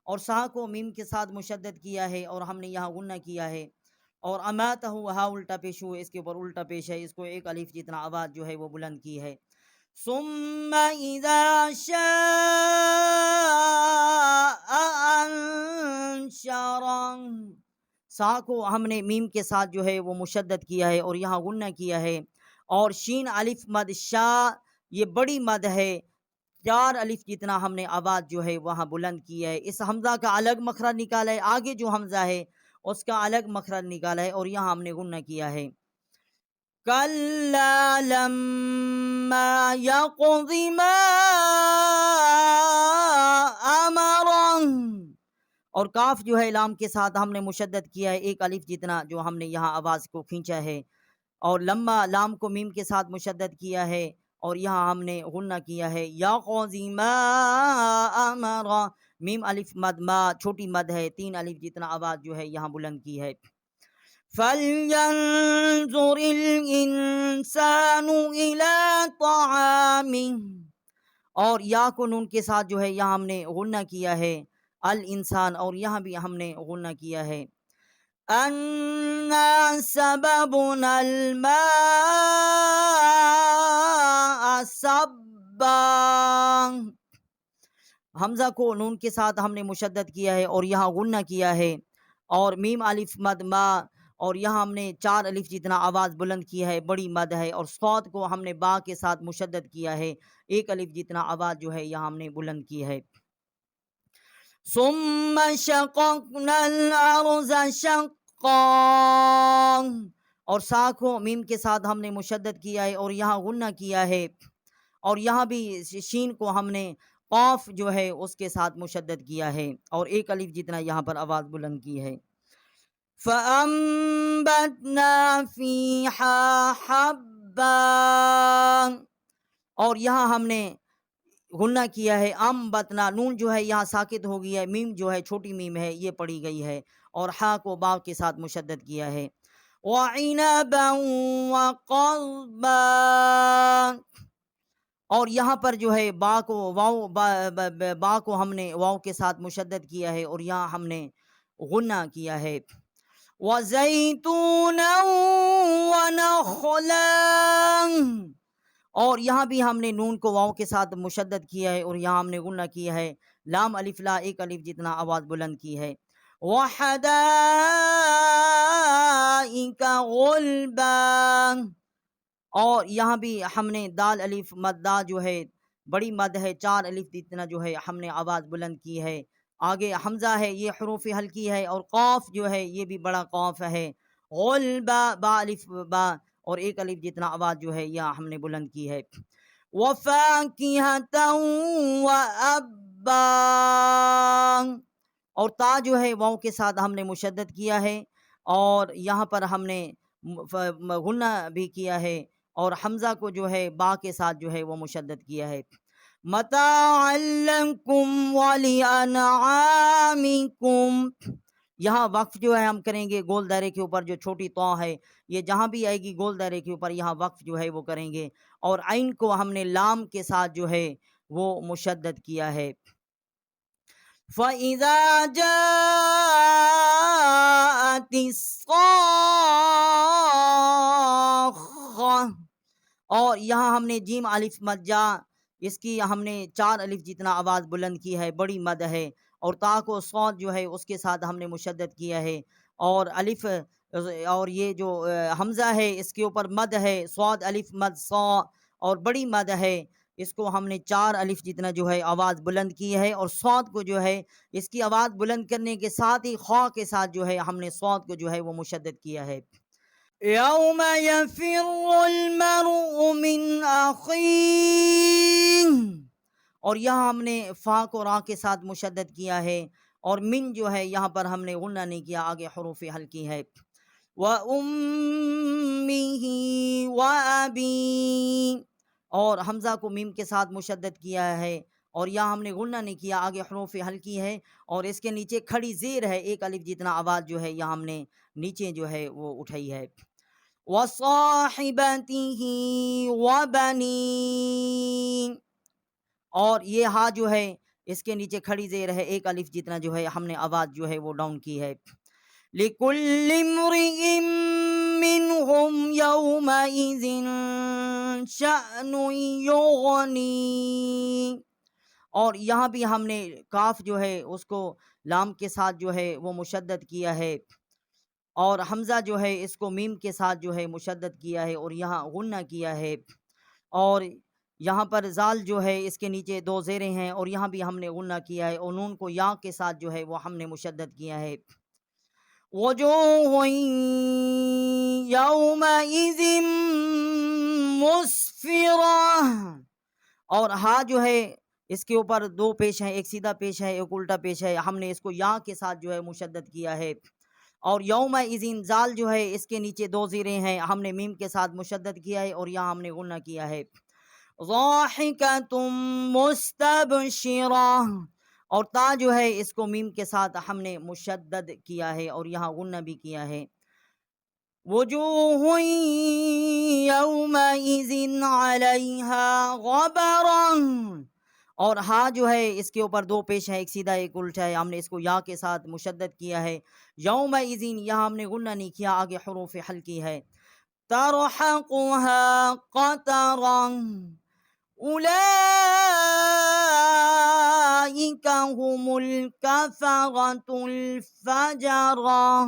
اور سا کو میم کے ساتھ مشدد کیا ہے اور ہم نے یہاں غنہ کیا ہے، اور اماتہ ہا الٹا پیش ہو، اس کے اوپر الٹا پیش ہے، اس کو 1 الف جتنا آواز جو ہے وہ بلند کی ہے۔ ثم اذا شاء انشرہ، سا کو ہم نے میم کے ساتھ جو ہے وہ مشدد کیا ہے اور یہاں غنہ کیا ہے، اور شین الف مد شا یہ بڑی مد ہے، 4 الف جتنا ہم نے آواز جو ہے وہاں بلند کی ہے۔ اس حمزہ کا الگ مخرج نکالا ہے، آگے جو حمزہ ہے اس کا الگ مخرج نکالا ہے اور یہاں ہم نے غنہ کیا ہے۔ کلا لما یقض ما امرہ، اور کاف جو ہے لام کے ساتھ ہم نے مشدد کیا ہے، 1 الف جتنا جو ہم نے یہاں آواز کو کھینچا ہے، اور لما لام کو میم کے ساتھ مشدد کیا ہے اور یہاں ہم نے غنہ کیا ہے۔ یقض ما امرہ، میم الف مد ما چھوٹی مد ہے، 3 الف جتنا آواز جو ہے یہاں بلند کی ہے۔ فَلْيَنظُرِ الْإِنسَانُ إِلَىٰ طَعَامِهِ، اور یا کو نون کے ساتھ جو ہے یہاں ہم نے غنہ کیا ہے، الانسان، اور یہاں بھی ہم نے غنہ کیا ہے۔ أَنَّا سَبَبْنَا الْمَاءَ صَبًّا، حمزہ کو نون کے ساتھ ہم نے مشدد کیا ہے اور یہاں غنہ کیا ہے، اور میم الف مد ما، اور یہاں ہم نے 4 الف جتنا آواز بلند کیا ہے، بڑی مد ہے، اور صاد کو ہم نے با کے ساتھ مشدد کیا ہے، 1 الف جتنا آواز جو ہے یہاں ہم نے بلند کی ہے۔ ثم شققنا الارض شقا، اور سا کو میم کے ساتھ ہم نے مشدد کیا ہے اور یہاں غنہ کیا ہے، اور یہاں بھی شین کو ہم نے قاف جو ہے اس کے ساتھ مشدد کیا ہے اور 1 الف جتنا یہاں پر آواز بلند کی ہے۔ فَأَنبَتْنَا فِيهَا حَبًّا، اور یہاں ہم نے غنہ کیا ہے، انبتنا، نون جو ہے یہاں ساکت ہو گئی ہے، میم جو ہے چھوٹی میم ہے یہ پڑھی گئی ہے، اور ہا کو با کے ساتھ مشدد کیا ہے۔ وَعِنَبًا وَقَضْبًا، اور یہاں پر جو ہے با کو واو با کو ہم نے واو کے ساتھ مشدد کیا ہے اور یہاں ہم نے غنہ کیا ہے. وَزَيْتُونًا وَنَخْلًا، اور یہاں بھی ہم نے نون کو واو کے ساتھ مشدد کیا ہے اور یہاں ہم نے غنہ کیا ہے. لام الف لا ایک الف جتنا آواز بلند کی ہے. وَحَدَائِقَ غُلْبًا، اور یہاں بھی ہم نے دال الف مدہ جو ہے بڑی مد ہے، 4 الف جتنا جو ہے ہم نے آواز بلند کی ہے. آگے حمزہ ہے، یہ حروف ہلکی ہے، اور قاف جو ہے یہ بھی بڑا قاف ہے. غلبا با الف با، اور 1 الف جتنا آواز جو ہے یہ ہم نے بلند کی ہے. وَفَاكِهَةً وَأَبًّا، اور تا جو ہے واو کے ساتھ ہم نے مشدد کیا ہے اور یہاں پر ہم نے غنہ بھی کیا ہے، اور حمزہ کو جو ہے با کے ساتھ جو ہے وہ مشدد کیا ہے. متاعا لکم ولانعامکم، یہاں وقف جو ہے ہم کریں گے گول دائرے کے اوپر، جو چھوٹی طا ہے یہ جہاں بھی آئے گی گول دائرے کے اوپر یہاں وقف جو ہے وہ کریں گے، اور عین کو ہم نے لام کے ساتھ جو ہے وہ مشدد کیا ہے. فَإِذَا جَاءَتِ الصَّاخَّةُ، اور یہاں ہم نے جیم الف مد جا، اس کی ہم نے 4 الف جتنا آواز بلند کی ہے، بڑی مد ہے، اور تا کو صاد جو ہے اس کے ساتھ ہم نے مشدد کیا ہے، اور الف اور یہ جو حمزہ ہے اس کے اوپر مد ہے، صاد الف مد صا، اور بڑی مد ہے، اس کو ہم نے 4 الف جتنا جو ہے آواز بلند کی ہے، اور صاد کو جو ہے اس کی آواز بلند کرنے کے ساتھ ہی خا کے ساتھ جو ہے ہم نے صاد کو جو ہے وہ مشدد کیا ہے. یوم یفر المرء من اخیہ، اور یہاں ہم نے فا کو را کے ساتھ مشدد کیا ہے، اور من جو ہے یہاں پر ہم نے غنہ نہیں کیا، آگے حروف ہلکی ہے. وَأُمِّهِ وَأَبِيهِ، اور حمزہ کو میم کے ساتھ مشدد کیا ہے اور یہاں ہم نے غنہ نہیں کیا، آگے حروف ہلکی ہے، اور اس کے نیچے کھڑی زیر ہے، 1 الف جتنا آواز جو ہے یہاں ہم نے نیچے جو ہے وہ اٹھائی ہے. وَصَاحِبَتِهِ وَبَنِيهِ، اور یہ ہا جو ہے اس کے نیچے کھڑی زیر ہے، 1 الف جتنا جو ہے ہم نے آواز جو ہے وہ ڈاؤن کی ہے. لِكُلِّ امْرِئٍ مِّنْهُمْ يَوْمَئِذٍ شَأْنٌ يُغْنِيهِ، اور یہاں بھی ہم نے کاف جو ہے اس کو لام کے ساتھ جو ہے وہ مشدد کیا ہے، اور حمزہ جو ہے اس کو میم کے ساتھ جو ہے مشدد کیا ہے اور یہاں غنہ کیا ہے، اور یہاں پر زال جو ہے اس کے نیچے 2 زیریں ہیں اور یہاں بھی ہم نے غنہ کیا ہے، اور نون کو یا کے ساتھ جو ہے وہ ہم نے مشدد کیا ہے. وجوہ یومئذ مسفرہ، اور ہا جو ہے اس کے اوپر 2 پیش ہیں، ایک سیدھا پیش ہے ایک الٹا پیش ہے، ہم نے اس کو یا کے ساتھ جو ہے مشدد کیا ہے. اور یوم اذن زال جو ہے اس کے نیچے 2 زیریں ہیں، ہم نے میم کے ساتھ مشدد کیا ہے اور یہاں ہم نے غنہ کیا ہے. ضاحکۃ مستبشرہ، اور تا جو ہے اس کو میم کے ساتھ ہم نے مشدد کیا ہے اور یہاں غنہ بھی کیا ہے. وجوہ یومئذ علیہا غبرہ، اور ہا جو ہے اس کے اوپر 2 پیش ہے، ایک سیدھا ایک الٹا ہے، ہم نے اس کو یا کے ساتھ مشدد کیا ہے. یومئذ یہاں ہم نے غنہ نہیں کیا، آگے حروف ہلکی ہے. ترحقها قترا اولئک هم الکفرۃ الفجرہ،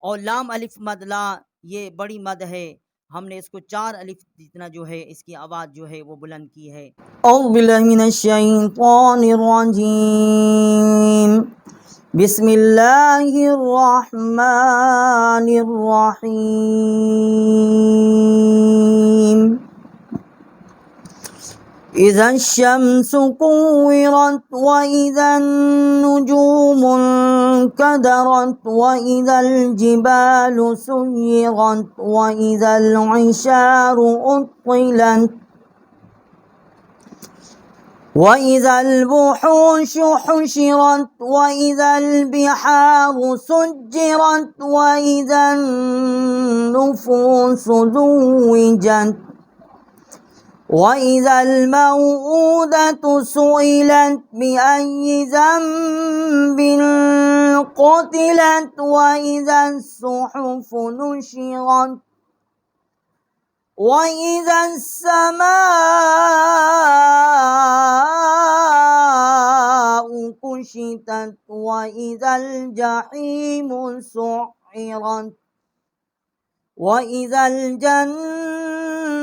اور لام الف مد لا یہ بڑی مد ہے، ہم نے اس کو 4 الف جتنا جو ہے اس کی آواز جو ہے وہ بلند کی ہے. اعوذ باللہ من الشیطان الرجیم، بسم اللہ الرحمن الرحیم. اذا الشمس كورت واذا النجوم انكدرت واذا الجبال سيرت واذا العشار عطلت واذا الوحوش حشرت واذا البحار سجرت واذا النفوس زوجت وإذا الموءودة سئلت بأي ذنب قتلت وإذا الصحف نشرت وإذا السماء كشطت وإذا الجحيم سعرت وإذا الجنة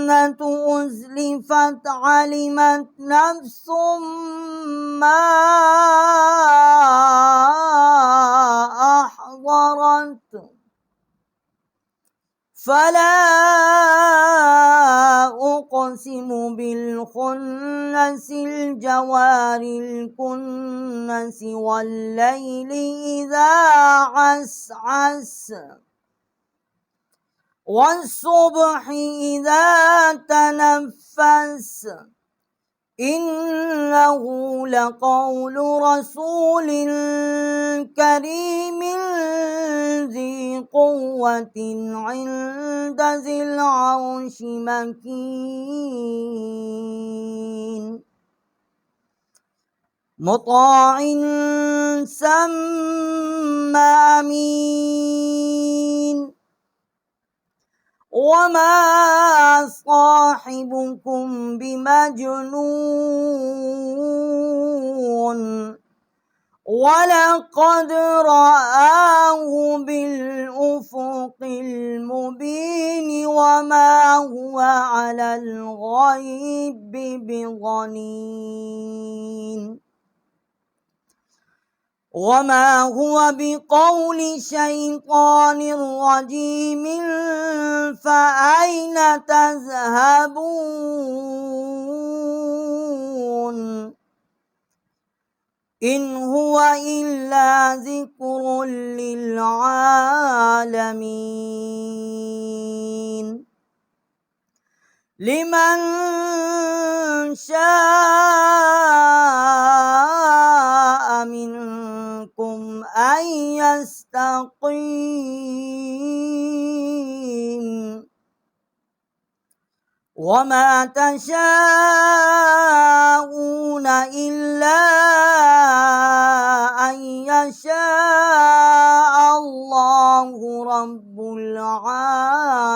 أزلفت علمت نفس ما أحضرت فلا أقسم بالخنس الجوار الكنس والليل إذا عسعس والصبح إذا تنفس إنه لقول رسول كريم ذي قوة عند ذي العرش مكين مطاع ثم أمين وما صاحبكم بمجنون ولقد رآه بالأفق المبين وما هو على الغيب بضنين وما هو بقول شيطان رجيم فأين تذهبون إن هو إلا ذكر للعالمين لمن شاء منكم أن يستقيم وما تشاءون إلا أن يشاء الله رب العالمين।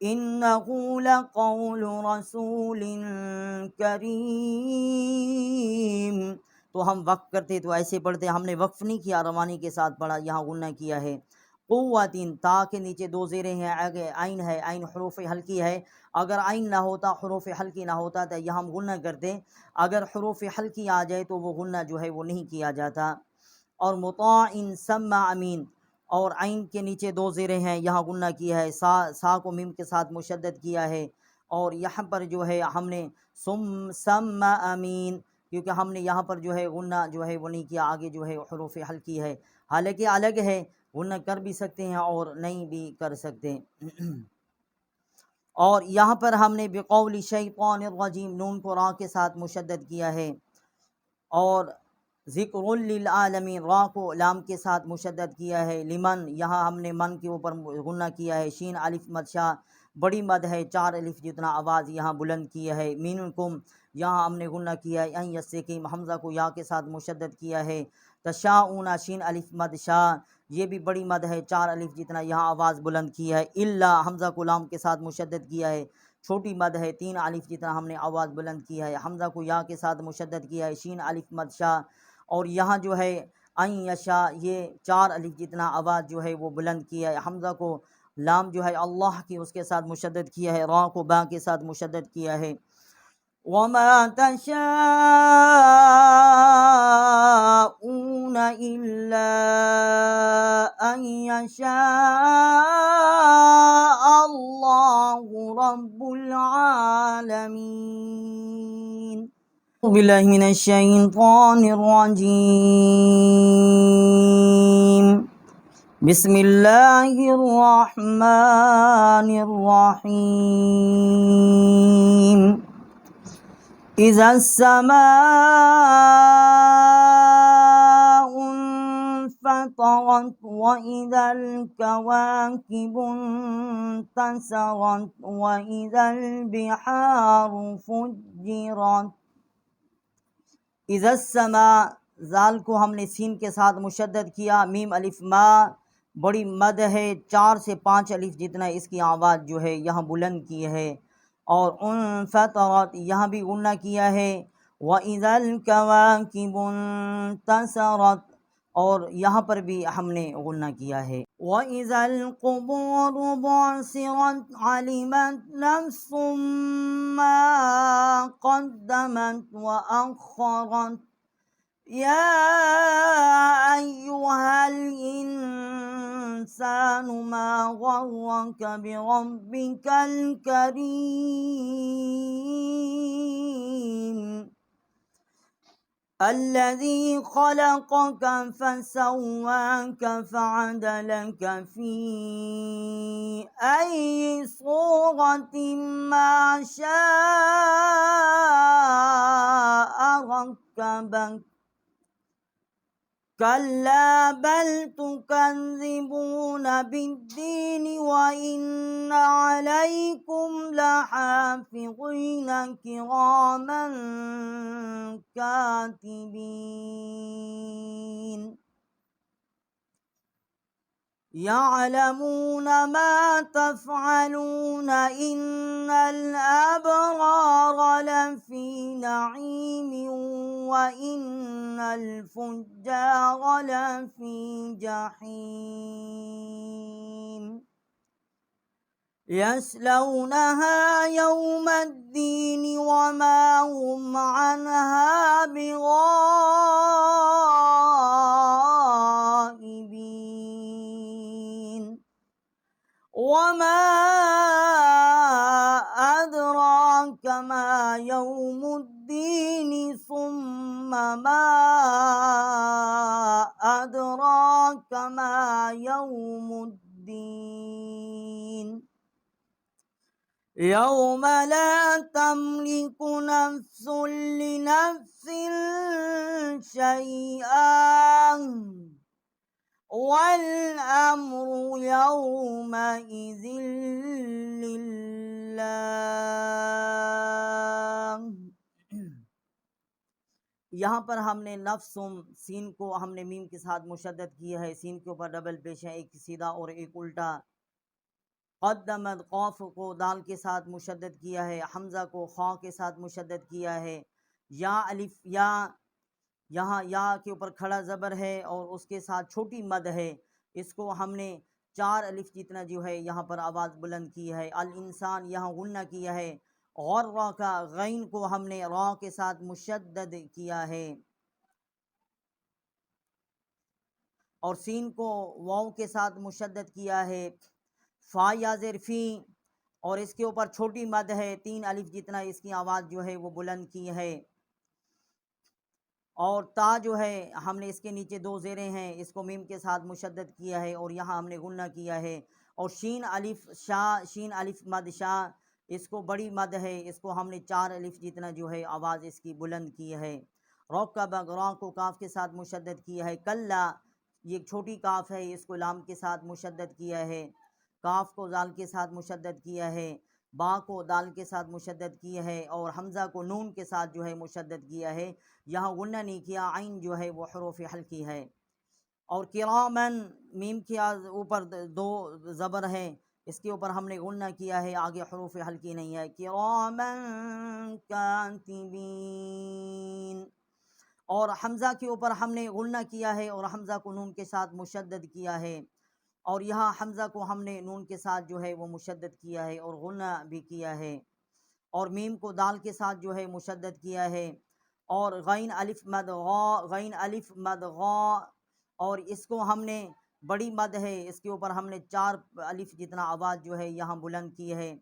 إنه لقول رسول کریم. تو ہم وقف کرتے تو ایسے پڑھتے، ہم نے وقف نہیں کیا، روانی کے ساتھ پڑھا، یہاں غنہ کیا ہے. قوتین، تا کے نیچے دو زیریں ہیں، آگے عین ہے، عین حروف ہلکی ہے. اگر عین نہ ہوتا، حروف ہلکی نہ ہوتا تو یہاں ہم غنہ کرتے. اگر حروف ہلکی آ جائے تو وہ غنہ جو ہے وہ نہیں کیا جاتا. اور مطاع ثم امین، اور عین کے نیچے دو زیریں ہیں، یہاں غنہ کیا ہے. سا کو میم کے ساتھ مشدد کیا ہے. اور یہاں پر جو ہے ہم نے ثم امین، کیونکہ ہم نے یہاں پر جو ہے غنہ جو ہے وہ نہیں کیا، آگے جو ہے حروف ہلکی ہے. حالانکہ الگ ہے، غنہ کر بھی سکتے ہیں اور نہیں بھی کر سکتے. اور یہاں پر ہم نے بقول شیطان الرجیم، نون کو را کے ساتھ مشدد کیا ہے. اور ذکر للعالمین، را کو لام کے ساتھ مشدد کیا ہے. لمن، یہاں ہم نے من کے اوپر غنہ کیا ہے. شین الف مد شا، بڑی مد ہے، 4 الف جتنا آواز یہاں بلند کیا ہے. منکم، یہاں ہم نے غنہ کیا ہے. ان یسکیم، حمزہ کو یا کے ساتھ مشدد کیا ہے. تشاؤنا، شین الف مد شا، یہ بھی بڑی مد ہے، 4 الف جتنا یہاں آواز بلند کیا ہے. الا، حمزہ کو لام کے ساتھ مشدد کیا ہے، چھوٹی مد ہے، 3 الف جتنا ہم نے آواز بلند کیا ہے. حمزہ کو یا کے ساتھ مشدد کیا ہے، شین الف مد شا. اور یہاں جو ہے ان یشا، یہ 4 الف جتنا آواز جو ہے وہ بلند کیا ہے. حمزہ کو لام جو ہے اللہ کی اس کے ساتھ مشدد کیا ہے، را کو با کے ساتھ مشدد کیا ہے. وما تشاءون إلا أن يشاء الله رب العالمين. أعوذ بالله من الشيطان الرجيم. بسم الله الرحمن الرحيم. إذا السماء انفطرت وإذا الكواكب انتثرت وإذا البحار فجرت. اذا السماء، زال کو ہم نے سین کے ساتھ مشدد کیا. میم الف ما، بڑی مد ہے، 4 سے 5 الف جتنا اس کی آواز جو ہے یہاں بلند کی ہے. اور انفطرت، یہاں بھی غنہ کیا ہے. وَإِذَا الْكَوَاكِبُ انتثرت، اور یہاں پر بھی ہم نے غنہ کیا ہے. وَإِذَا الْقُبُورُ بُعْثِرَتْ عَلِمَتْ نَفْسٌ مَّا قَدَّمَتْ وَأَخَّرَتْ. يَا أَيُّهَا الْإِنسَانُ مَا غَرَّكَ بِرَبِّكَ الْكَرِيمِ الَّذِي خَلَقَكَ فَسَوَّاكَ فَعَدَلَكَ فِي أَيِّ صُورَةٍ مَّا شَاءَ رَكَّبَكَ. كَلَّا بَلْ تُكَذِّبُونَ بِالدِّينِ وَإِنَّ عَلَيْكُمْ لَحَافِظِينَ كِرَامًا كَاتِبِينَ يَعْلَمُونَ مَا تَفْعَلُونَ إِنَّ الْأَبْرَارَ لَفِي نَعِيمٍ وَإِنَّ الْفُجَّارَ لَفِي جَحِيمٍ يَصْلَوْنَهَا يَوْمَ الدِّينِ وَمَا هُمْ عَنْهَا بِغَائِبِينَ. وَمَا أَدْرَاكَ مَا يَوْمُ الدِّينِ ثُمَّ مَا أَدْرَاكَ مَا يَوْمُ الدِّينِ. يَوْمَ لَا تَمْلِكُ نَفْسٌ لِّنَفْسٍ شَيْئًا وَالْأَمْرُ يَوْمَئِذٍ لِلَّهِ. یہاں پر ہم نے نفسم، سین کو ہم نے میم کے ساتھ مشدد کیا ہے، سین کے اوپر ڈبل پیش ہے، ایک سیدھا اور ایک الٹا. قدمت قوف کو دال کے ساتھ مشدد کیا ہے، حمزہ کو خا کے ساتھ مشدد کیا ہے، یا الف یا یہاں یا کے اوپر کھڑا زبر ہے اور اس کے ساتھ چھوٹی مد ہے، اس کو ہم نے 4 الف جتنا جو ہے یہاں پر آواز بلند کی ہے۔ الانسان یہاں غنہ کیا ہے، غرہ کا غین کو ہم نے را کے ساتھ مشدد کیا ہے، اور سین کو واو کے ساتھ مشدد کیا ہے۔ فا یا زیر فی، اور اس کے اوپر چھوٹی مد ہے، 3 الف جتنا اس کی آواز جو ہے وہ بلند کی ہے، اور تا جو ہے ہم نے اس کے نیچے 2 زیریں ہیں، اس کو میم کے ساتھ مشدد کیا ہے اور یہاں ہم نے غنہ کیا ہے۔ اور شین الف شا، شین الف مد شا، اس کو بڑی مد ہے، اس کو ہم نے 4 الف جتنا جو ہے آواز اس کی بلند کی ہے۔ رکب را کو کاف کے ساتھ مشدد کیا ہے۔ کلا یہ ایک چھوٹی کاف ہے، اس کو لام کے ساتھ مشدد کیا ہے۔ کاف کو زال کے ساتھ مشدد کیا ہے، با کو دال کے ساتھ مشدد کیا ہے، اور حمزہ کو نون کے ساتھ جو ہے مشدد کیا ہے، یہاں غنہ نہیں کیا، عین جو ہے وہ حروف حلقی ہے۔ اور کرامن میم کے اوپر 2 زبر ہیں، اس کے اوپر ہم نے غنہ کیا ہے، آگے حروف حلقی نہیں ہے۔ کرامن کاتبین، اور حمزہ کے اوپر ہم نے غنہ کیا ہے اور حمزہ کو نون کے ساتھ مشدد کیا ہے، اور یہاں حمزہ کو ہم نے نون کے ساتھ جو ہے وہ مشدد کیا ہے اور غنہ بھی کیا ہے، اور میم کو دال کے ساتھ جو ہے مشدد کیا ہے، اور غین الف مد غا، غین الف مد غا، اور اس کو ہم نے بڑی مد ہے، اس کے اوپر ہم نے 4 الف جتنا آواز جو ہے یہاں بلند کی ہے،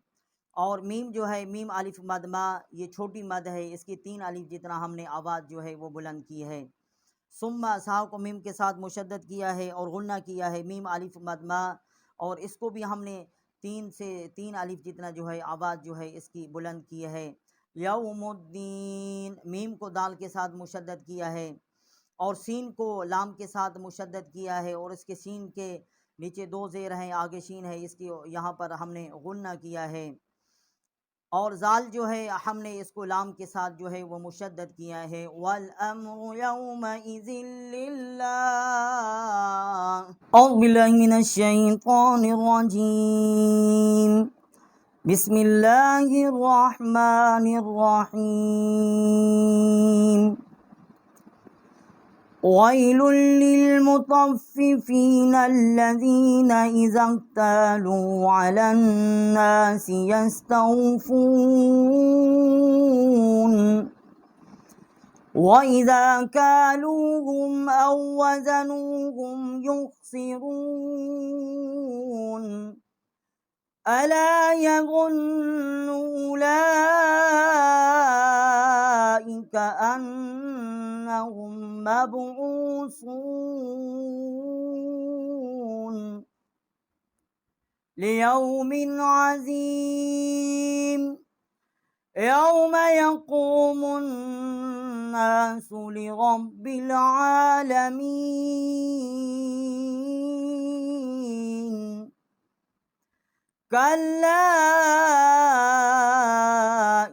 اور میم جو ہے میم الف مد ما، یہ چھوٹی مد ہے، اس کی 3 الف جتنا ہم نے آواز جو ہے وہ بلند کی ہے۔ ثم سا کو میم کے ساتھ مشدد کیا ہے اور غنہ کیا ہے، میم الف مد ما، اور اس کو بھی ہم نے 3 الف جتنا جو ہے آواز جو ہے اس کی بلند کی ہے۔ یوم الدین، میم کو دال کے ساتھ مشدد کیا ہے، اور سین کو لام کے ساتھ مشدد کیا ہے، اور اس کے سین کے نیچے 2 زیر ہیں، آگے شین ہے، اس کی یہاں پر ہم نے غنہ کیا ہے، اور زال جو ہے ہم نے اس کو لام کے ساتھ جو ہے وہ مشدد کیا ہے۔ والامر یومئذ للہ، اعوذ باللہ من الشیطان الرجیم، بسم اللہ الرحمن الرحیم، ویل للمطففین الذین اذا اکتالوا علی الناس یستوفون وَإِذَا كَالُوهُمْ أَو وَّزَنُوهُمْ يُخْسِرُونَ أَلَا يَظُنُّ أُولَئِكَ أَنَّهُمْ مَبْعُوثُونَ لِيَوْمٍ عَظِيمٍ يوم يقوم الناس لرب العالمين كلا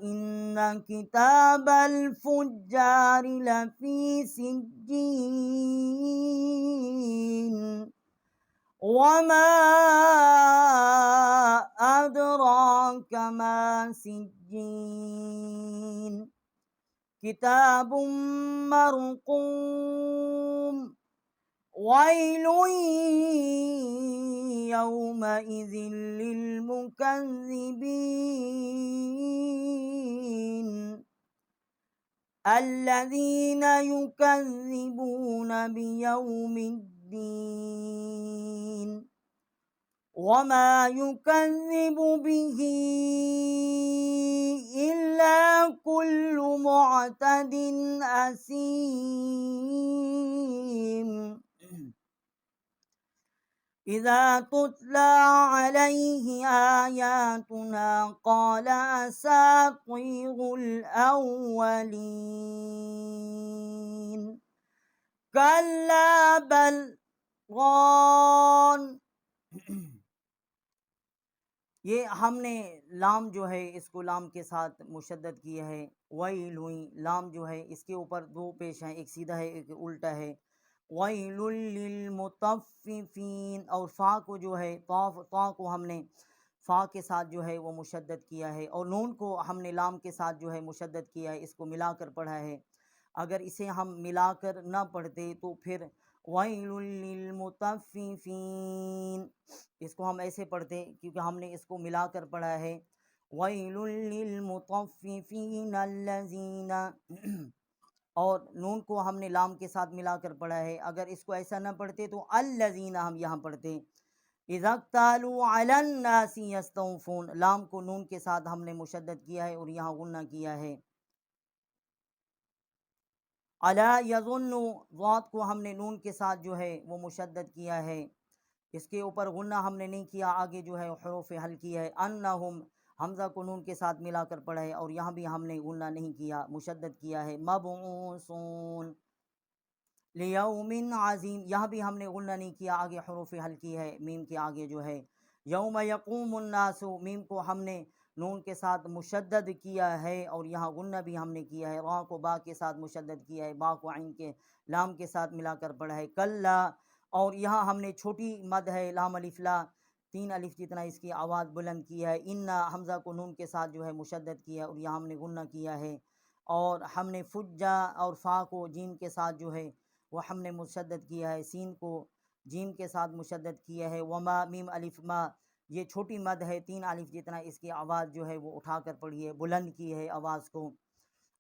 إن كتاب الفجار لفي سجين وما أدراك ما سجين كتاب مرقوم ويل يومئذ للمكذبين الذين يكذبون بيوم الدين وما يكذب به إلا كل معتد أثيم إذا تتلى عليه آياتنا قال أساطير الأولين كلا بل ران، یہ ہم نے لام جو ہے اس کو لام کے ساتھ مشدد کیا ہے۔ ویل لام جو ہے اس کے اوپر 2 پیش ہیں، ایک سیدھا ہے ایک الٹا ہے۔ ویل للمطففین، اور فا کو جو ہے طا کو ہم نے فا کے ساتھ جو ہے وہ مشدد کیا ہے، اور نون کو ہم نے لام کے ساتھ جو ہے مشدد کیا ہے، اس کو ملا کر پڑھا ہے۔ اگر اسے ہم ملا کر نہ پڑھتے تو پھر وَيْلٌ لِّلْمُطَفِّفِينَ، اس کو ہم ایسے پڑھتے کیونکہ ہم نے اس کو ملا کر پڑھا ہے، وَيْلٌ لِّلْمُطَفِّفِينَ الَّذِينَ، اور نون کو ہم نے لام کے ساتھ ملا کر پڑھا ہے۔ اگر اس کو ایسا نہ پڑھتے تو الَّذِينَ ہم یہاں پڑھتے، اِذَا اكْتَالُوا عَلَى النَّاسِ يَسْتَوْفُونَ، لام کو نون کے ساتھ ہم نے مشدد کیا ہے اور یہاں غنہ کیا ہے۔ عَلَى يَظُنُّ، ضاد کو ہم نے نون کے ساتھ جو ہے وہ مشدد کیا ہے، اس کے اوپر غنہ ہم نے نہیں کیا، آگے جو ہے حروف حل کیا ہے۔ انہم، حمزہ کو نون کے ساتھ ملا کر پڑھا ہے اور یہاں بھی ہم نے غنہ نہیں کیا، مشدد کیا ہے۔ مبعوثون لیوم عظیم، یہاں بھی ہم نے غنہ نہیں کیا، آگے حروف حل کی ہے، میم کے آگے جو ہے۔ یوم یقوم الناس، میم کو ہم نے نون کے ساتھ مشدد کیا ہے اور یہاں غنہ بھی ہم نے کیا ہے، را کو با کے ساتھ مشدد کیا ہے، با کو عین کے لام کے ساتھ ملا کر پڑھا ہے۔ کلا، اور یہاں ہم نے چھوٹی مد ہے لام الف لا، 3 الف جتنا اس کی آواز بلند کی ہے۔ ان، حمزہ کو نون کے ساتھ جو ہے مشدد کیا ہے اور یہاں ہم نے غنہ کیا ہے، اور ہم نے فجا اور فا کو جیم کے ساتھ جو ہے وہ ہم نے مشدد کیا ہے، سین کو جیم کے ساتھ مشدد کیا ہے۔ وما، میم الف ما، یہ چھوٹی مد ہے، 3 الف جتنا اس کی آواز جو ہے وہ اٹھا کر پڑھی ہے، بلند کی ہے آواز کو۔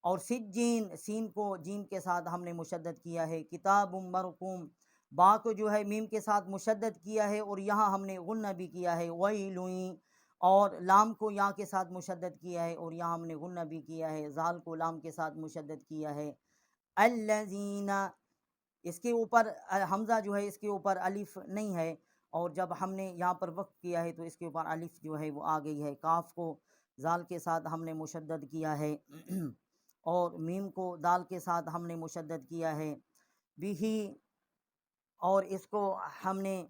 اور سجین، سین کو جیم کے ساتھ ہم نے مشدد کیا ہے۔ کتاب مرقوم، با کو جو ہے میم کے ساتھ مشدد کیا ہے اور یہاں ہم نے غنہ بھی کیا ہے۔ ویل، اور لام کو یا کے ساتھ مشدد کیا ہے اور یہاں ہم نے غنہ بھی کیا ہے۔ زال کو لام کے ساتھ مشدد کیا ہے۔ الذین، اس کے اوپر حمزہ جو ہے اس کے اوپر الف نہیں ہے، اور جب ہم نے یہاں پر وقف کیا ہے تو اس کے اوپر الف جو ہے وہ آ گئی ہے۔ کاف کو زال کے ساتھ ہم نے مشدد کیا ہے اور میم کو دال کے ساتھ ہم نے مشدد کیا ہے۔ بھی، اور اس کو ہم نے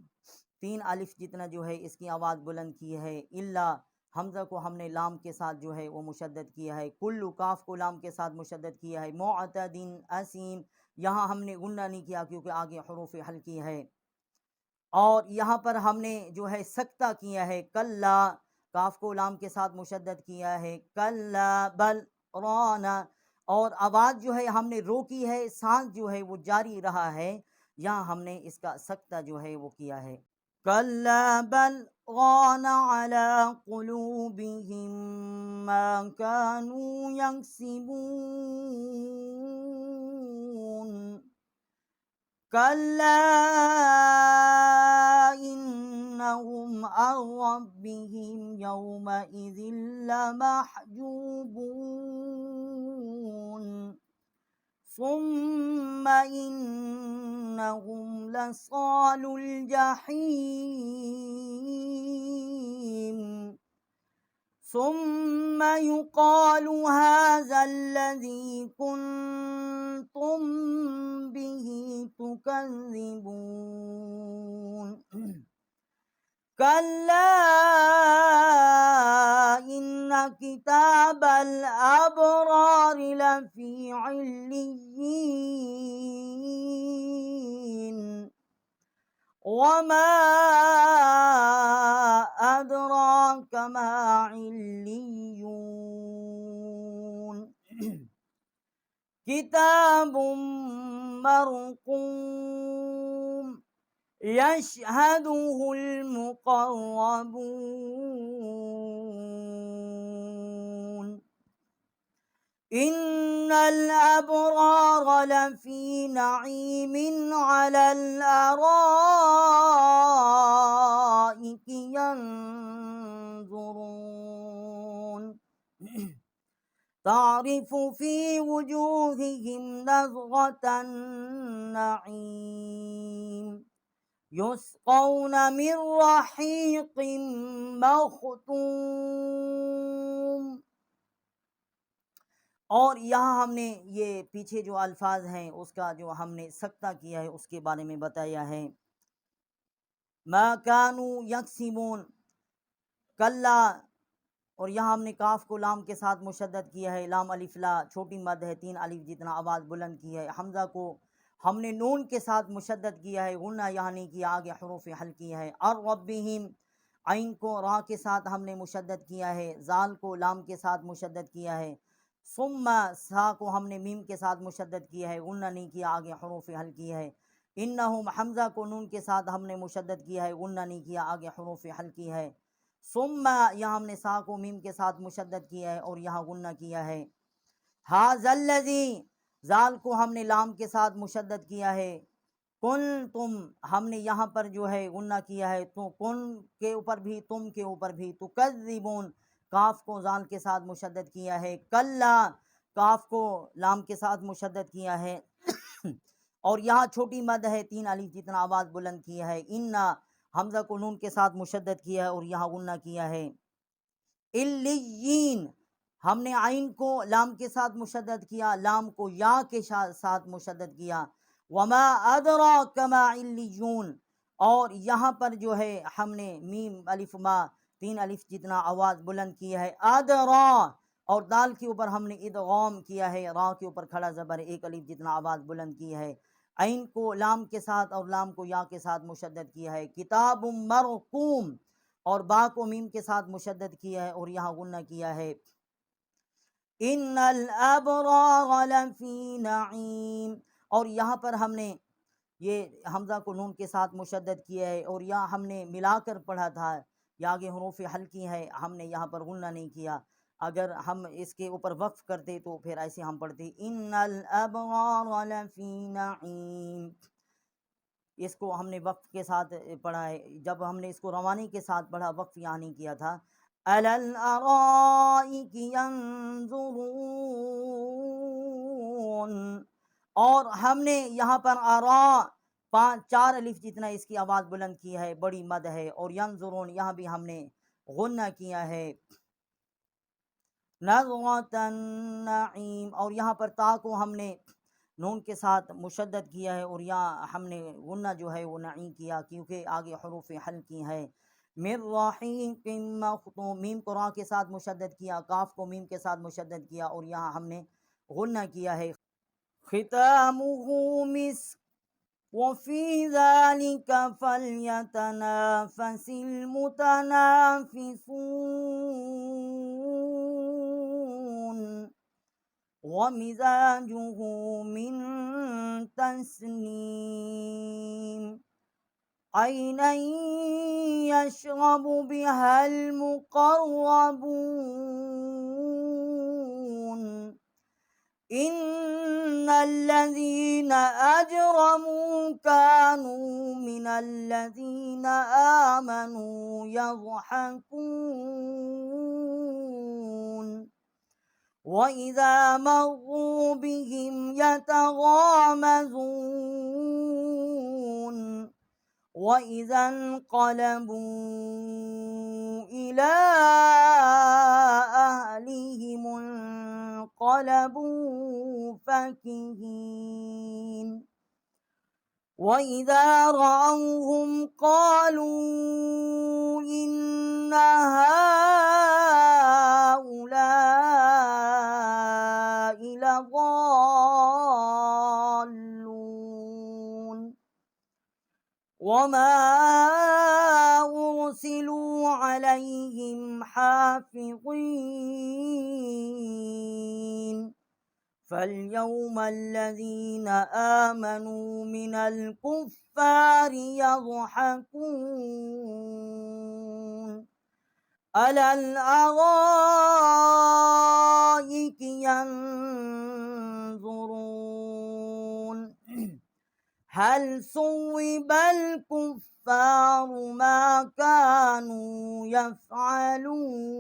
3 الف جتنا جو ہے اس کی آواز بلند کی ہے۔ الا، حمزہ کو ہم نے لام کے ساتھ جو ہے وہ مشدد کیا ہے۔ کلو، کاف کو لام کے ساتھ مشدد کیا ہے۔ معتدن اسیم، یہاں ہم نے غنہ نہیں کیا کیونکہ آگے حروف حلقی ہے، اور یہاں پر ہم نے جو ہے سکتہ کیا ہے۔ کلا، کاف کو لام کے ساتھ مشدد کیا ہے۔ کلا بل رانا، اور آواز جو ہے ہم نے روکی ہے، سانس جو ہے وہ جاری رہا ہے، یہاں ہم نے اس کا سکتہ جو ہے وہ کیا ہے۔ کلا بل ران علی قلوبہم ما کانوا یکسبون، کلا انہم عن ربہم یومئذ لمحجوبون، ثم انہم لصالو الجحیم، ثم يقال هذا الذي كنتم به تكذبون، كلا إن كتاب الأبرار لفي عليين، وما أدراك ما عليون، كتاب مرقوم يشهده المقربون، إن الأبرار لفي نعيم على الأرائك ينظرون، تعرف في وجوههم نضرة النعيم، يسقون من رحيق مختوم، اور یہاں ہم نے یہ پیچھے جو الفاظ ہیں اس کا جو ہم نے سکتہ کیا ہے اس کے بارے میں بتایا ہے۔ ما کانوا یکسبون، کلا، اور یہاں ہم نے کاف کو لام کے ساتھ مشدد کیا ہے، لام الف لا چھوٹی مد ہے، 3 الف جتنا آواز بلند کی ہے۔ حمزہ کو ہم نے نون کے ساتھ مشدد کیا ہے، غنہ یہاں نہیں کیا، آگے حروف حل کی ہے۔ الربہم، عین کو را کے ساتھ ہم نے مشدد کیا ہے، زال کو لام کے ساتھ مشدد کیا ہے، ثم سا کو ہم نے میم کے ساتھ مشدد کیا ہے، غنہ نہیں کیا، آگے حروف حل کی ہے، انہم حمزہ کو نون کے ساتھ ہم نے مشدد کیا ہے، غنہ نہیں کیا، آگے حروف حل کی ہے، ثم یہاں ہم نے سا کو میم کے ساتھ مشدد کیا ہے اور یہاں غنہ کیا ہے، ھذا الذی زال کو ہم نے لام کے ساتھ مشدد کیا ہے، کن تم ہم نے یہاں پر جو ہے غنہ کیا ہے، تو کن کے اوپر بھی تم کے اوپر بھی، تکذبون کاف کو زال کے ساتھ مشدد کیا ہے، کلا کاف کو لام کے ساتھ مشدد کیا ہے اور یہاں چھوٹی مد ہے، 3 الف جتنا آواز بلند کیا ہے، انا حمزہ کو نون کے ساتھ مشدد کیا ہے اور یہاں غنہ کیا ہے، الیین ہم نے عین کو لام کے ساتھ مشدد کیا، لام کو یا کے ساتھ مشدد کیا، وما ادراک ما علیون اور یہاں پر جو ہے ہم نے میم الف ما 3 الف جتنا آواز بلند کیا ہے، ادرا اور دال کے اوپر ہم نے ادغام کیا ہے، را کے اوپر کھڑا زبر 1 الف جتنا آواز بلند کی ہے، عین کو لام کے ساتھ اور لام کو یا کے ساتھ مشدد کیا ہے، کتاب مرقوم اور با کو میم کے ساتھ مشدد کیا ہے اور یہاں غنہ کیا ہے، ان الابرار لفی نعیم اور یہاں پر ہم نے یہ حمزہ کو نون کے ساتھ مشدد کیا ہے اور یہاں ہم نے ملا کر پڑھا تھا، یہ آگے حروف حلقی ہے، ہم نے یہاں پر غنہ نہیں کیا، اگر ہم اس کے اوپر وقف کرتے تو پھر ایسے ہم پڑھتے ان الابرار لفی نعیم، اس کو ہم نے وقف کے ساتھ پڑھا ہے، جب ہم نے اس کو روانی کے ساتھ پڑھا، وقف یہاں نہیں کیا تھا، علی الارائک ینظرون اور ہم نے یہاں پر آرا 4 الف جتنا اس کی آواز بلند کی ہے، بڑی مد ہے، اور ینظرون یہاں بھی ہم نے غنہ کیا ہے، نظرۃ النعیم اور یہاں پر تا کو ہم نے نون کے ساتھ مشدد کیا ہے اور یہاں ہم نے غنہ جو ہے وہ نعیم کیا کیونکہ آگے حروف حل کی ہے، من رحیق مختوم میم کو را کے ساتھ مشدد کیا، کاف کو میم کے ساتھ مشدد کیا اور یہاں ہم نے غنہ کیا ہے، ختامہ مسک وفی ذلک فلیتنافس المتنافسون ومزاجه من تسنیم عینا یشرب بها المقربون ان الذین اجرموا كانوا من الذین آمنوا یضحکون وَإِذَا مَرُّوا بِهِمْ يَتَغَامَزُونَ وَإِذَا انقلبوا إِلَىٰ أَهْلِهِمُ انقلبوا فَكِهِينَ وَإِذَا رَأَوْهُمْ قَالُوا إِنَّ هَٰؤُلَاءِ لَضَالُّونَ وَمَا أُرْسِلُوا عَلَيْهِمْ حَافِظِينَ فَالْيَوْمَ الَّذِينَ آمَنُوا مِنَ الْكُفَّارِ يَضْحَكُونَ عَلَى الْأَرَائِكِ يَنظُرُونَ هَلْ ثُوِّبَ الْكُفَّارُ مَا كَانُوا يَفْعَلُونَ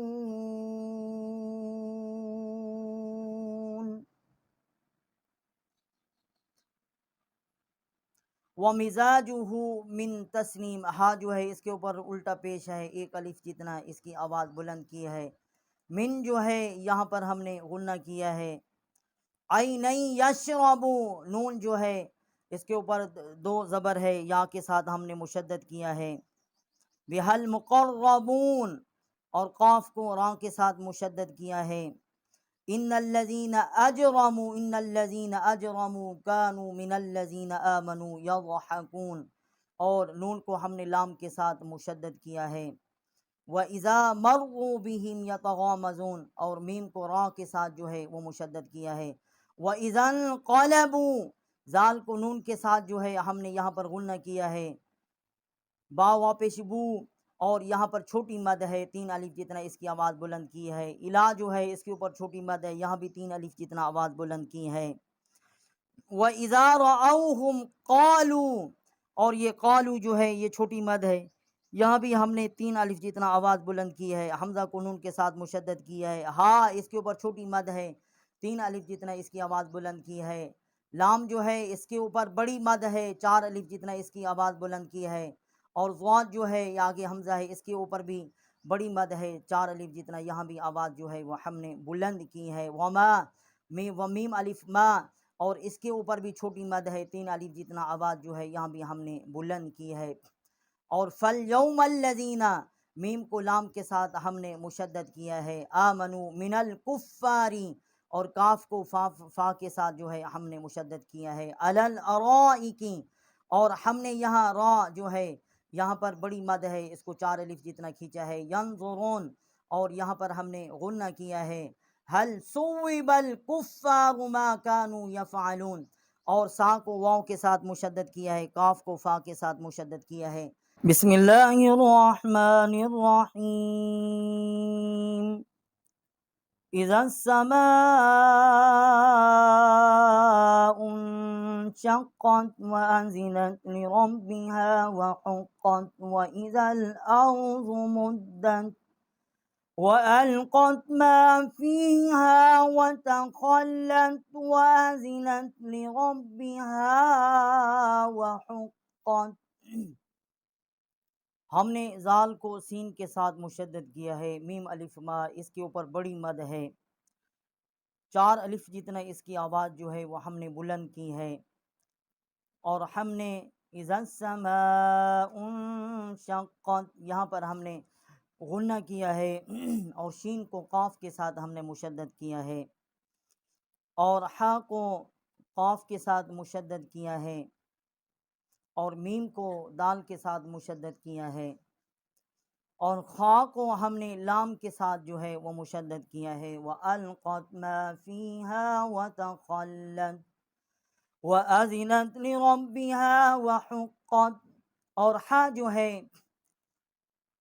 وَمِزَاجُهُ مِن تسنیم ہا جو ہے اس کے اوپر الٹا پیش ہے، 1 الف جتنا اس کی آواز بلند کی ہے، من جو ہے یہاں پر ہم نے غنہ کیا ہے، عین یشرب نون جو ہے اس کے اوپر 2 زبر ہے، یا کے ساتھ ہم نے مشدد کیا ہے، بہل مقربون اور قاف کو را کے ساتھ مشدد کیا ہے، ان الذین اجرموا كانوا من الذین آمنوا یضحکون اور نون کو ہم نے لام کے ساتھ مشدد کیا ہے، وَإِذَا مَرُّوا بِهِمْ يَتَغَامَزُونَ، اور میم کو را کے ساتھ جو ہے وہ مشدد کیا ہے۔ وَإِذَا انقلبوا، زال کو نون کے ساتھ جو ہے ہم نے یہاں پر غنہ کیا ہے۔ با واپش بو، اور یہاں پر چھوٹی مد ہے، 3 الف جتنا اس کی آواز بلند کی ہے۔ الا جو ہے اس کے اوپر چھوٹی مد ہے، یہاں بھی 3 الف جتنا آواز بلند کی ہے۔ وَإِذَا رَأَوْهُمْ قَالُوا، اور یہ قالو جو ہے یہ چھوٹی مد ہے، یہاں بھی ہم نے 3 الف جتنا آواز بلند کی ہے، حمزہ کو نون کے ساتھ مشدد کیا ہے۔ ہاں اس کے اوپر چھوٹی مد ہے، 3 الف جتنا اس کی آواز بلند کی ہے۔ لام جو ہے اس کے اوپر بڑی مد ہے، 4 الف جتنا اس کی آواز بلند کی ہے۔ اور ضاد جو ہے یہ آگے حمزہ ہے، اس کے اوپر بھی بڑی مد ہے، 4 الف جتنا یہاں بھی آواز جو ہے وہ ہم نے بلند کی ہے۔ وما، ومیم الف ما، اور اس کے اوپر بھی چھوٹی مد ہے، 3 الف جتنا آواز جو ہے یہاں بھی ہم نے بلند کی ہے۔ اور فَالْيَوْمَ الَّذِينَ، میم کو لام کے ساتھ ہم نے مشدد کیا ہے۔ آمنوا من الکفاری، اور کاف کو فا کے ساتھ جو ہے ہم نے مشدد کیا ہے۔ علی الارائک، اور ہم نے یہاں را جو ہے یہاں پر بڑی مد ہے، اس کو 4 الف جتنا کھینچا ہے۔ ینظرون، اور یہاں پر ہم نے غنہ کیا ہے۔ هل ثوب الکفار ما كانوا يفعلون، اور سا کو واو کے ساتھ مشدد کیا ہے، کاف کو فا کے ساتھ مشدد کیا ہے۔ بسم اللہ الرحمن الرحیم۔ اذا السماء انشقت وأذنت لربها وحقت وإذا الأرض مدت وألقت ما فيها وتخلت وأذنت لربها وحقت۔ ہم نے زال کو سین کے ساتھ مشدد کیا ہے۔ میم الف ما، اس کے اوپر بڑی مد ہے، 4 الف جتنا اس کی آواز جو ہے وہ ہم نے بلند کی ہے۔ اور ہم نے اذا السماء انشقت، یہاں پر ہم نے غنہ کیا ہے، اور شین کو قاف کے ساتھ ہم نے مشدد کیا ہے، اور حا کو قاف کے ساتھ مشدد کیا ہے، اور میم کو دال کے ساتھ مشدد کیا ہے، اور خا کو ہم نے لام کے ساتھ جو ہے وہ مشدد کیا ہے۔ وَأَلْقَتْ مَا فِيهَا وَتَخَلَّتْ وَأَذِنَتْ لِرَبِّهَا وَحُقَّتْ، اور حا جو ہے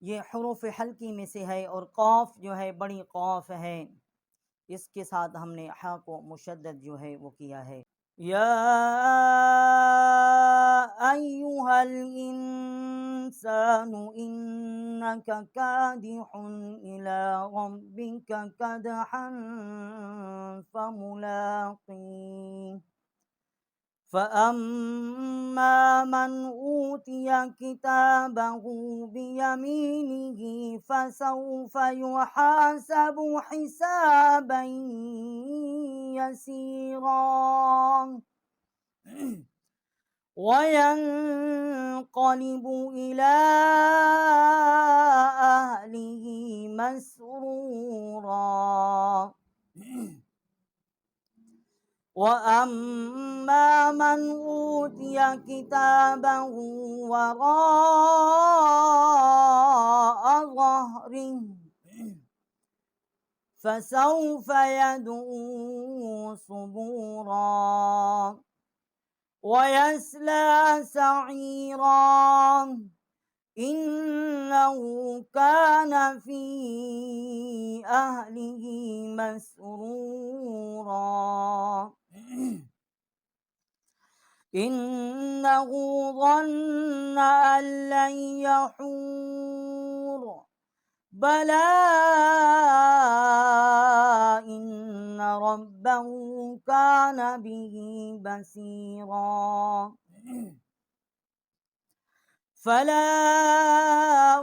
یہ حروف حلقی میں سے ہے، اور قاف جو ہے بڑی قاف ہے، اس کے ساتھ ہم نے حا کو مشدد جو ہے وہ کیا ہے۔ یا ایہا الانسان انک کادح الی ربک کدحا فملاقیہ، فَأَمَّا مَنْ أُوتِيَ كِتَابَهُ بِيَمِينِهِ فَسَوْفَ يُحَاسَبُ حِسَابًا يَسِيرًا وَيَنْقَلِبُ إِلَىٰ أَهْلِهِ مَسْرُورًا۔ وَأَمَّا مَنْ أُوتِيَ كِتَابَهُ وَرَاءَ ظَهْرِهِ فَسَوْفَ يَدْعُو ثُبُورًا وَيَصْلَىٰ سَعِيرًا إِنَّهُ كَانَ فِي أَهْلِهِ مَسْرُورًا إِنَّهُ ظَنَّ أَن لَّن يَحُورَ بَلَىٰ إِنَّ رَبَّهُ كَانَ بِهِ بَصِيرًا۔ فَلَا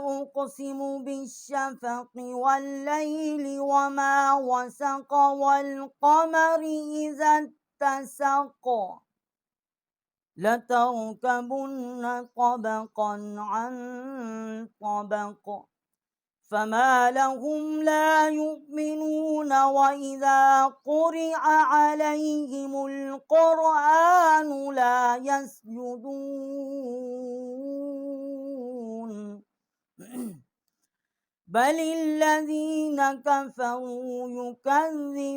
أُقْسِمُ بِالشَّفَقِ وَاللَّيْلِ وَمَا وَسَقَ وَالْقَمَرِ إِذَا اتَّسَقَ لَتَرْكَبُنَّ طَبَقًا عَن طَبَقٍ فَمَا لَهُمْ لَا يُؤْمِنُونَ وَإِذَا قُرِئَ عَلَيْهِمُ الْقُرْآنُ لَا يَسْجُدُونَ بل الذين كفروا يكذبون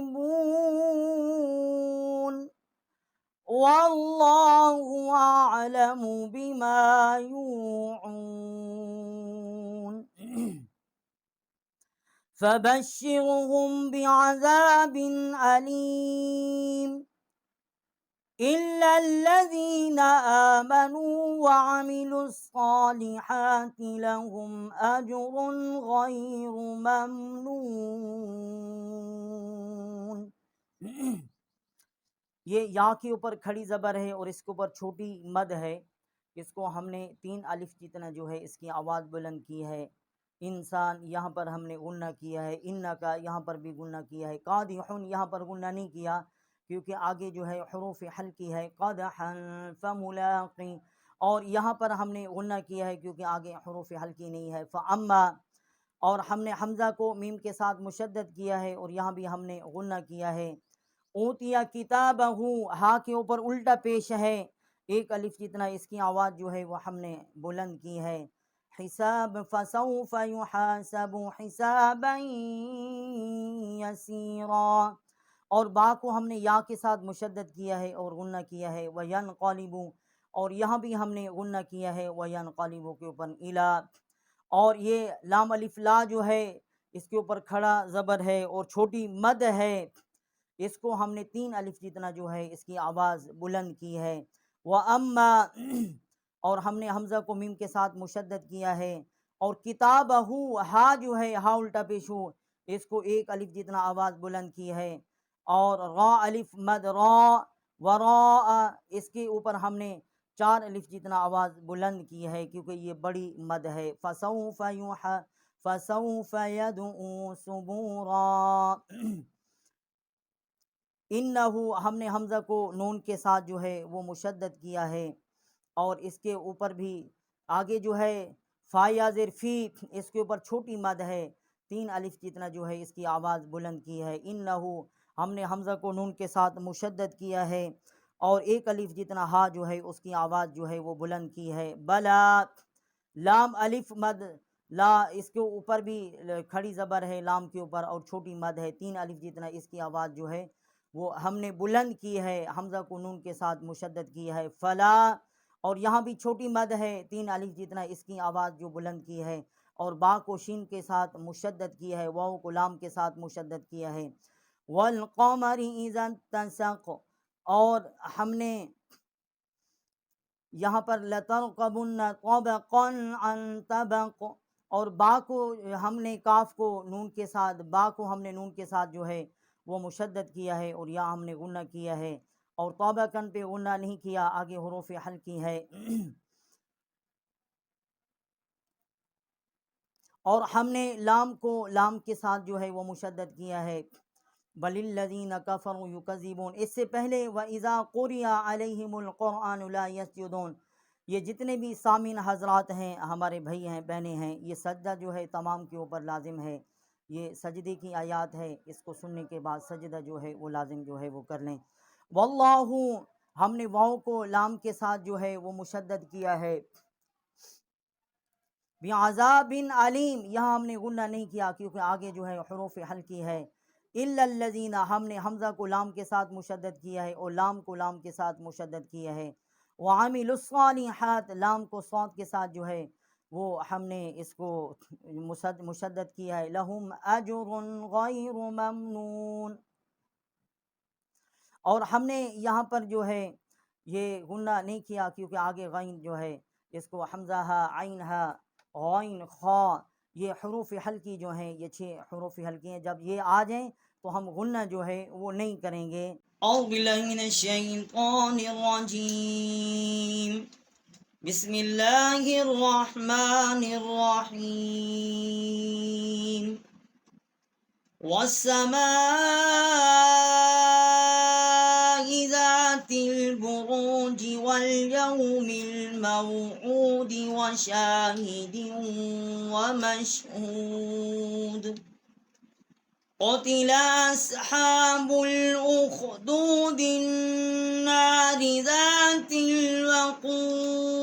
والله أعلم بما يوعون فبشرهم بعذاب أليم إلا الذين آمنوا وعملوا الصالحات لهم أجر غير ممنون. یہ یا کے اوپر کھڑی زبر ہے اور اس کے اوپر چھوٹی مد ہے. اس کو ہم نے 3 الف جتنا جو ہے اس کی آواز بلند کی ہے. انسان یہاں پر ہم نے غنہ کیا ہے. ان کا یہاں پر بھی غنہ کیا ہے. قادحن یہاں پر غنہ نہیں کیا کیونکہ آگے جو ہے حروف حلقی ہے. قدحا فملاقی. اور یہاں پر ہم نے غنہ کیا ہے کیونکہ آگے حروف حلقی نہیں ہے. فاما. اور ہم نے حمزہ کو میم کے ساتھ مشدد کیا ہے اور یہاں بھی ہم نے غنہ کیا ہے. اوتیا کتابہ ہا کے اوپر الٹا پیش ہے. 1 الف جتنا اس کی آواز جو ہے وہ ہم نے بلند کی ہے. حساب فسوف یحاسب حسابا یسیرا. اور با کو ہم نے یا کے ساتھ مشدد کیا ہے اور غنہ کیا ہے. وینقلب. اور یہاں بھی ہم نے غنہ کیا ہے وینقلب کے اوپر الا. اور یہ لام الف لا جو ہے اس کے اوپر کھڑا زبر ہے اور چھوٹی مد ہے. اس کو ہم نے 3 الف جتنا جو ہے اس کی آواز بلند کی ہے. وَأَمَّا. اور ہم نے حمزہ کو میم کے ساتھ مشدد کیا ہے. اور کتابہ ہا جو ہے ہا الٹا پیش ہو اس کو 1 الف جتنا آواز بلند کی ہے. اور را الف مد را وراء اس کے اوپر ہم نے 4 الف جتنا آواز بلند کی ہے کیونکہ یہ بڑی مد ہے. فسوف يدعو ثبورا. انہو ہم نے حمزہ کو نون کے ساتھ جو ہے وہ مشدد کیا ہے. اور اس کے اوپر بھی آگے جو ہے فا یا زیر فی اس کے اوپر چھوٹی مد ہے. 3 الف جتنا جو ہے اس کی آواز بلند کی ہے. انہو ہم نے حمزہ کو نون کے ساتھ مشدد کیا ہے اور 1 الف جتنا ہا جو ہے اس کی آواز جو ہے وہ بلند کی ہے. بلا. لام الف مد لا اس کے اوپر بھی کھڑی زبر ہے لام کے اوپر اور چھوٹی مد ہے. 3 الف جتنا اس کی آواز جو ہے وہ ہم نے بلند کی ہے. حمزہ کو نون کے ساتھ مشدد کی ہے. فلا. اور یہاں بھی چھوٹی مد ہے 3 الف جتنا اس کی آواز جو بلند کی ہے. اور با کو شین کے ساتھ مشدد کیا ہے. واو کو لام کے ساتھ مشدد کیا ہے. والقمر اذا اتسق. اور ہم نے یہاں پر لترکبن طبقا عن طبق. اور با کو ہم نے کاف کو نون کے ساتھ با کو ہم نے نون کے ساتھ جو ہے وہ مشدد کیا ہے اور یا ہم نے غنہ کیا ہے. اور طبقاً پہ غنہ نہیں کیا آگے حروف حلقی ہے. اور ہم نے لام کو لام کے ساتھ جو ہے وہ مشدد کیا ہے. بل الذین کفروا یکذبون. اس سے پہلے وَإِذَا قُرِئَ عَلَيْهِمُ الْقُرْآنُ لَا يَسْجُدُونَ. یہ جتنے بھی سامعین حضرات ہیں ہمارے بھائی ہیں بہنیں ہیں یہ سجدہ جو ہے تمام کے اوپر لازم ہے. یہ سجدے کی آیات ہے. اس کو سننے کے بعد سجدہ جو ہے وہ لازم جو ہے وہ کر لیں. واللہ ہم نے واؤ کو لام کے ساتھ جو ہے وہ مشدد کیا ہے. بعذاب علیم. یہاں ہم نے غنہ نہیں کیا کیونکہ آگے جو ہے حروف حلقی ہے. الا الذین. ہم نے حمزہ کو لام کے ساتھ مشدد کیا ہے اور لام کو لام کے ساتھ مشدد کیا ہے. وعاملوا الصالحات. لام کو صاد کے ساتھ جو ہے وہ ہم نے اس کو مشدد کیا ہے. لہم اجر غیر ممنون. اور ہم نے یہاں پر جو ہے یہ غنہ نہیں کیا کیونکہ آگے غین جو ہے اس کو حمزہ ہا عین ہا غین خا یہ حروف حلقی جو ہیں یہ 6 حروف حلقی ہیں. جب یہ آ جائیں تو ہم غنہ جو ہے وہ نہیں کریں گے. اعوذ باللہ من الشیطان الرجیم. بسم اللہ الرحمن الرحیم. والسماء ذات البروج واليوم الموعود وشاهد ومشهود. قتل أصحاب الأخدود النار ذات الوقود.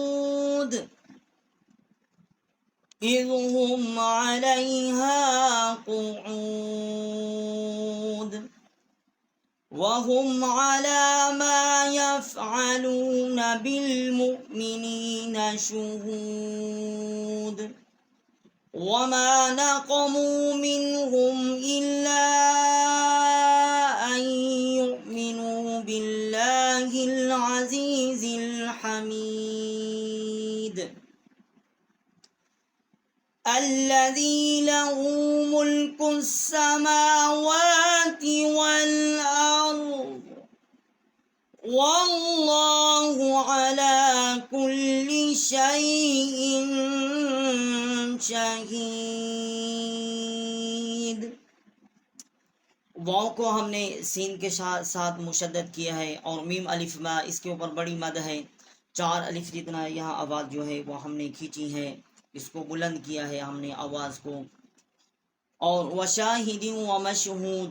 إذ هم عليها قعود وهم على ما يفعلون بالمؤمنين شهود وما نقموا منهم إلا أن يؤمنوا بالله العزيز الحميد الذي له ملك السماوات والأرض والله على كل شيء شهید۔ واو کو ہم نے سین کے ساتھ مشدد کیا ہے اور میم الف ما اس کے اوپر بڑی مد ہے، 4 الف جتنا یہاں آواز جو ہے وہ ہم نے کھینچی ہے، اس کو بلند کیا ہے ہم نے آواز کو۔ اور وشاہد و مشہود،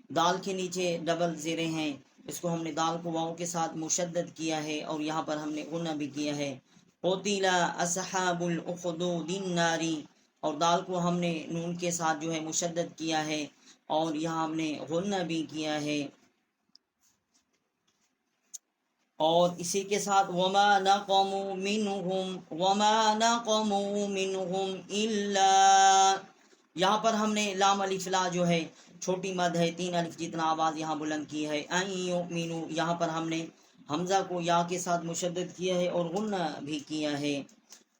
دال کے نیچے ڈبل زیریں ہیں، اس کو ہم نے دال کو واو کے ساتھ مشدد کیا ہے اور یہاں پر ہم نے غنہ بھی کیا ہے۔ قتل اصحاب الاخدود النار، اور دال کو ہم نے نون کے ساتھ جو ہے مشدد کیا ہے اور یہاں ہم نے غنہ بھی کیا ہے۔ اور اسی کے ساتھ وما نقموا منهم الا، یہاں پر ہم نے لام الف لا جو ہے چھوٹی مد ہے، 3 الف جتنا آواز یہاں بلند کی ہے۔ ان یؤمنوا، یہاں پر ہم نے حمزہ کو یا کے ساتھ مشدد کیا ہے اور غنہ بھی کیا ہے۔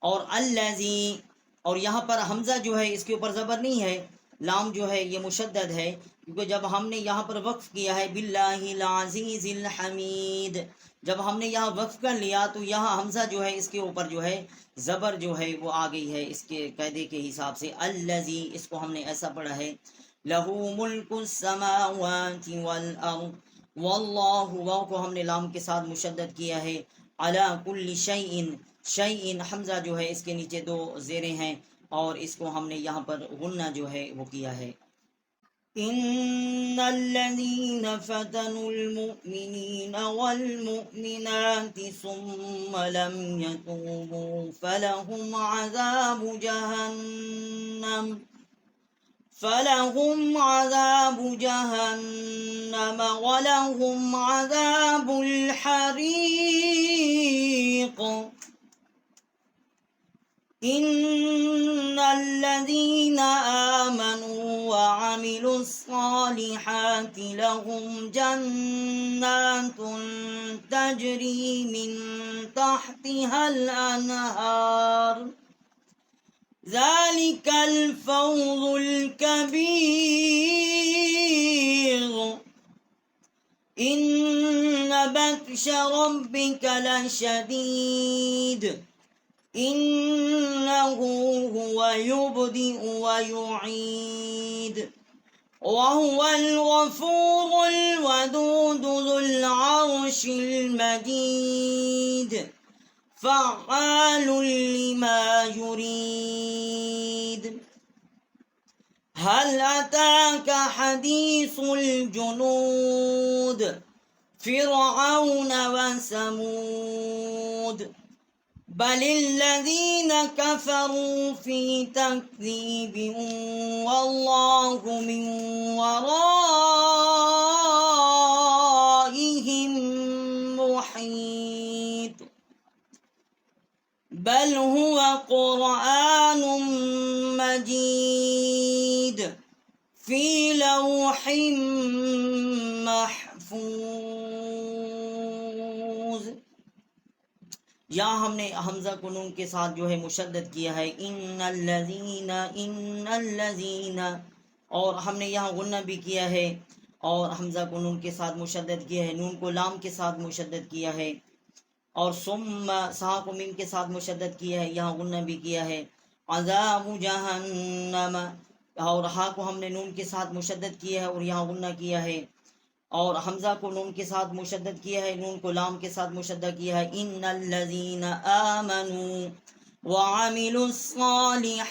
اور الذی، اور یہاں پر حمزہ جو ہے اس کے اوپر زبر نہیں ہے، لام جو ہے یہ مشدد ہے، کیونکہ جب ہم نے یہاں پر وقف کیا ہے باللہ العزیز الحمید، جب ہم نے یہاں وقف کر لیا تو یہاں حمزہ جو ہے اس کے اوپر جو ہے زبر جو ہے وہ آ گئی ہے اس کے قاعدے کے حساب سے۔ الذی، اس کو ہم نے ایسا پڑھا ہے لہو ملک السماوات والارض، واللہ، واو کو ہم نے لام کے ساتھ مشدد کیا ہے، علی کل شیء، شیء حمزہ جو ہے اس کے نیچے 2 زیریں ہیں اور اس کو ہم نے یہاں پر غنہ جو ہے وہ کیا ہے۔ ان الذين فتنوا المؤمنين والمؤمنات ثم لم يتوبوا فلهم عذاب جهنم ولهم عذاب الحريق۔ ان الذين آمنوا وعملوا الصالحات لهم جنات تجري من تحتها الأنهار ذلك الفوز الكبير إن بطش ربك لشديد إنه هو يبدئ ويعيد وهو الغفور الودود ذو العرش المجيد فعال لما يريد۔ هل أتاك حديث الجنود فرعون وثمود بل الذين كفروا في تكذيب والله من ورائهم محيط بل هو قرآن مجيد في لوح محفوظ۔ یا ہم نے حمزہ کو نون کے ساتھ جو ہے مشدد کیا ہے، ان الذین، اور ہم نے یہاں غنہ بھی کیا ہے اور حمزہ کو نون کے ساتھ مشدد کیا ہے، نون کو لام کے ساتھ مشدد کیا ہے، اور ثم سا کو میم کے ساتھ مشدد کیا ہے، یہاں غنہ بھی کیا ہے۔ عذاب جہنم، اور ہا کو ہم نے نون کے ساتھ مشدد کیا ہے اور یہاں غنہ کیا ہے، اور حمزہ کو نون کے ساتھ مشدد کیا ہے، نون کو لام کے ساتھ مشدد کیا ہے۔ ان الذین آمنوا وعملوا الصالحات،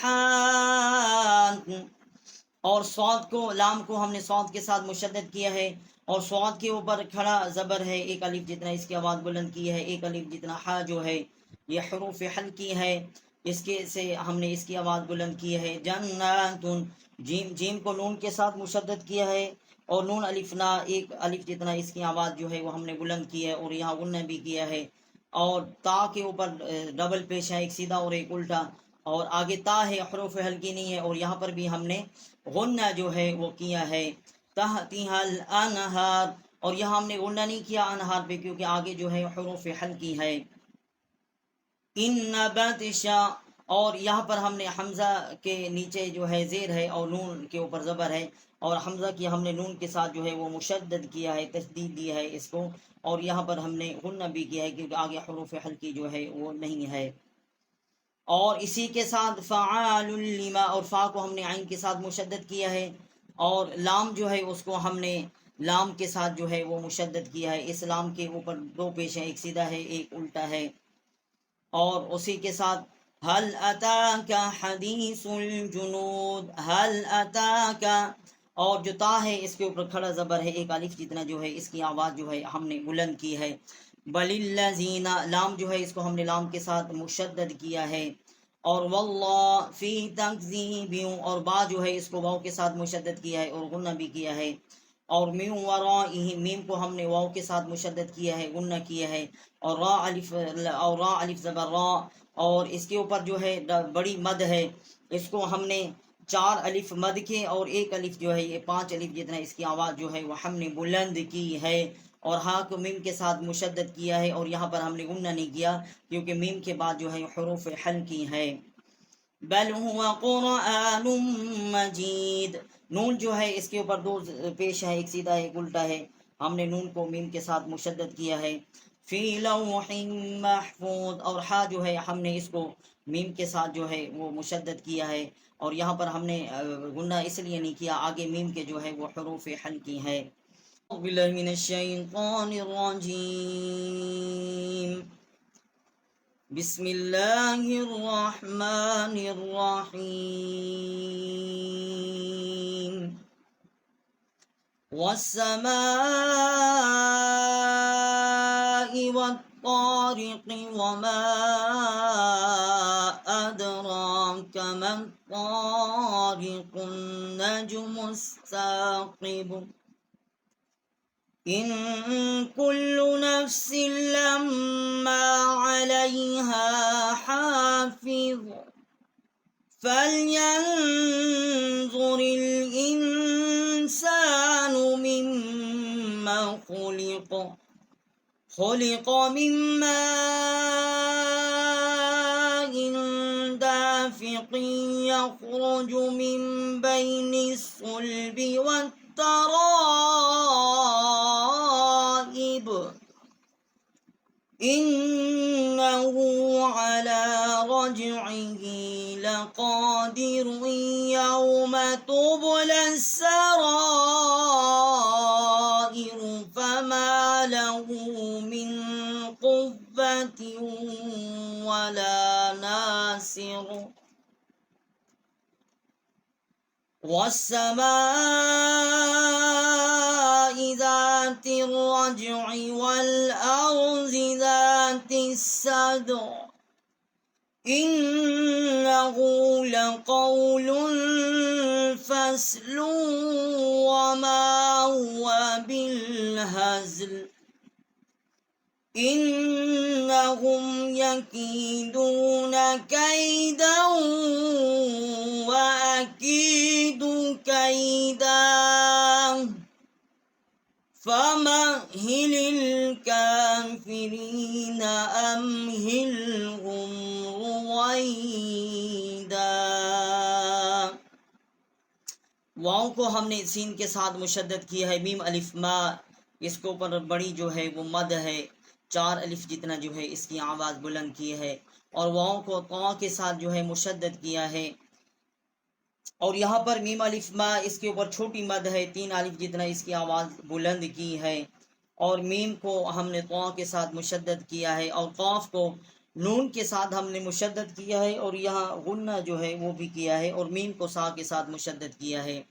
اور صاد کو، لام کو ہم نے صاد کے ساتھ مشدد کیا ہے اور صاد کے اوپر کھڑا زبر ہے، 1 الف جتنا اس کی آواز بلند کی ہے، 1 الف جتنا ہا جو ہے یہ حروف حلقی ہے، اس کے سے ہم نے اس کی آواز بلند کی ہے، جناتن، جیم جیم کو نون کے ساتھ مشدد کیا ہے، اور نون الف نا ایک الف جتنا اس کی آواز جو ہے وہ ہم نے بلند کی ہے، اور یہاں غنہ بھی کیا ہے، اور تا کے اوپر ڈبل پیش ہے، ایک سیدھا اور ایک الٹا، اور آگے تا ہے، حروف ہلکی نہیں ہے، اور یہاں پر بھی ہم نے غنہ جو ہے وہ کیا ہے، تحتها الانہار، اور یہاں ہم نے غنہ نہیں کیا انہار پہ کیونکہ آگے جو ہے حروف ہلکی ہے، ان بطشا، اور یہاں پر ہم نے حمزہ کے نیچے جو ہے زیر ہے اور نون کے اوپر زبر ہے، اور حمزہ کی ہم نے نون کے ساتھ جو ہے وہ مشدد کیا ہے، تشدید دیا ہے اس کو، اور یہاں پر ہم نے غنہ بھی کیا ہے کیونکہ آگے حروف ہلکی جو ہے وہ نہیں ہے، اور اسی کے ساتھ فعال لما، اور فا کو ہم نے عین کے ساتھ مشدد کیا ہے، اور لام جو ہے اس کو ہم نے لام کے ساتھ جو ہے وہ مشدد کیا ہے، اس لام کے اوپر دو پیش ہے، ایک سیدھا ہے ایک الٹا ہے، اور اسی کے ساتھ حل اتاک حدیث الجنود، حل اتاک، اور جو تا ہے اس کے اوپر کھڑا زبر ہے، ایک الف جتنا جو ہے اس کی آواز جو ہے ہم نے بلند کی ہے، بل الذین، لام جو ہے اس کو ہم نے لام کے ساتھ مشدد کیا ہے، اور واللہ فی تکذیب، اور با جو ہے اس کو واو کے ساتھ مشدد کیا ہے اور غنہ بھی کیا ہے، اور من ورائہ، میم کو ہم نے واو کے ساتھ مشدد کیا ہے غنہ کیا ہے، اور را الف زبر را، اور اس کے اوپر جو ہے بڑی مد ہے، اس کو ہم نے 4 الف مد کے اور ایک الف جو ہے یہ 5 الف جتنا اس کی آواز جو ہے وہ ہم نے بلند کی ہے، اور ہا کو میم کے ساتھ مشدد کیا ہے، اور یہاں پر ہم نے غنہ نہیں کیا کیونکہ میم کے بعد جو ہے حروف ہلکی ہے، بل هو قرآن مجید، نون جو ہے اس کے اوپر دو پیش ہے، ایک سیدھا ایک الٹا ہے، ہم نے نون کو میم کے ساتھ مشدد کیا ہے، فی لوح محفوظ، اور ہا جو ہے ہم نے اس کو میم کے ساتھ جو ہے وہ مشدد کیا ہے، اور یہاں پر ہم نے غنہ اس لیے نہیں کیا، آگے میم کے جو ہے وہ حروف ہلکی ہے، باللہ من الشیطان الرجیم، بسم اللہ الرحمن الرحیم، والسماء والطارق وما أدراك ما الطارق، النجم الثاقب، إن كل نفس لما عليها حافظ، فلينظر الإنسان مما خلق، خلق من ماء دافق يخرج من بين الصلب والترائب، إنه على رجعه لقادر، يوم تبلى السرائر فما له من قوة ولا ناصر، والسماء ذات الرجع والأرض ذات الصدع، إنه لقول فصل وما هو بالهزل، إنهم يكيدون كيدا وأكيد كيدا، فمهل الكافرين أمهلهم رويدا، واؤ کو ہم نے سین کے ساتھ مشدد کیا ہے، میم الف ما، اس کے اوپر بڑی جو ہے وہ مد ہے، 4 الف جتنا جو ہے اس کی آواز بلند کی ہے، اور واؤ کو طا کے ساتھ جو ہے مشدد کیا ہے، اور یہاں پر میم الف ما اس کے اوپر چھوٹی مد ہے، 3 الف جتنا اس کی آواز بلند کی ہے، اور میم کو ہم نے طا کے ساتھ مشدد کیا ہے، اور قاف کو نون کے ساتھ ہم نے مشدد کیا ہے، اور یہاں غنہ جو ہے وہ بھی کیا ہے، اور میم کو سا کے ساتھ مشدد کیا ہے،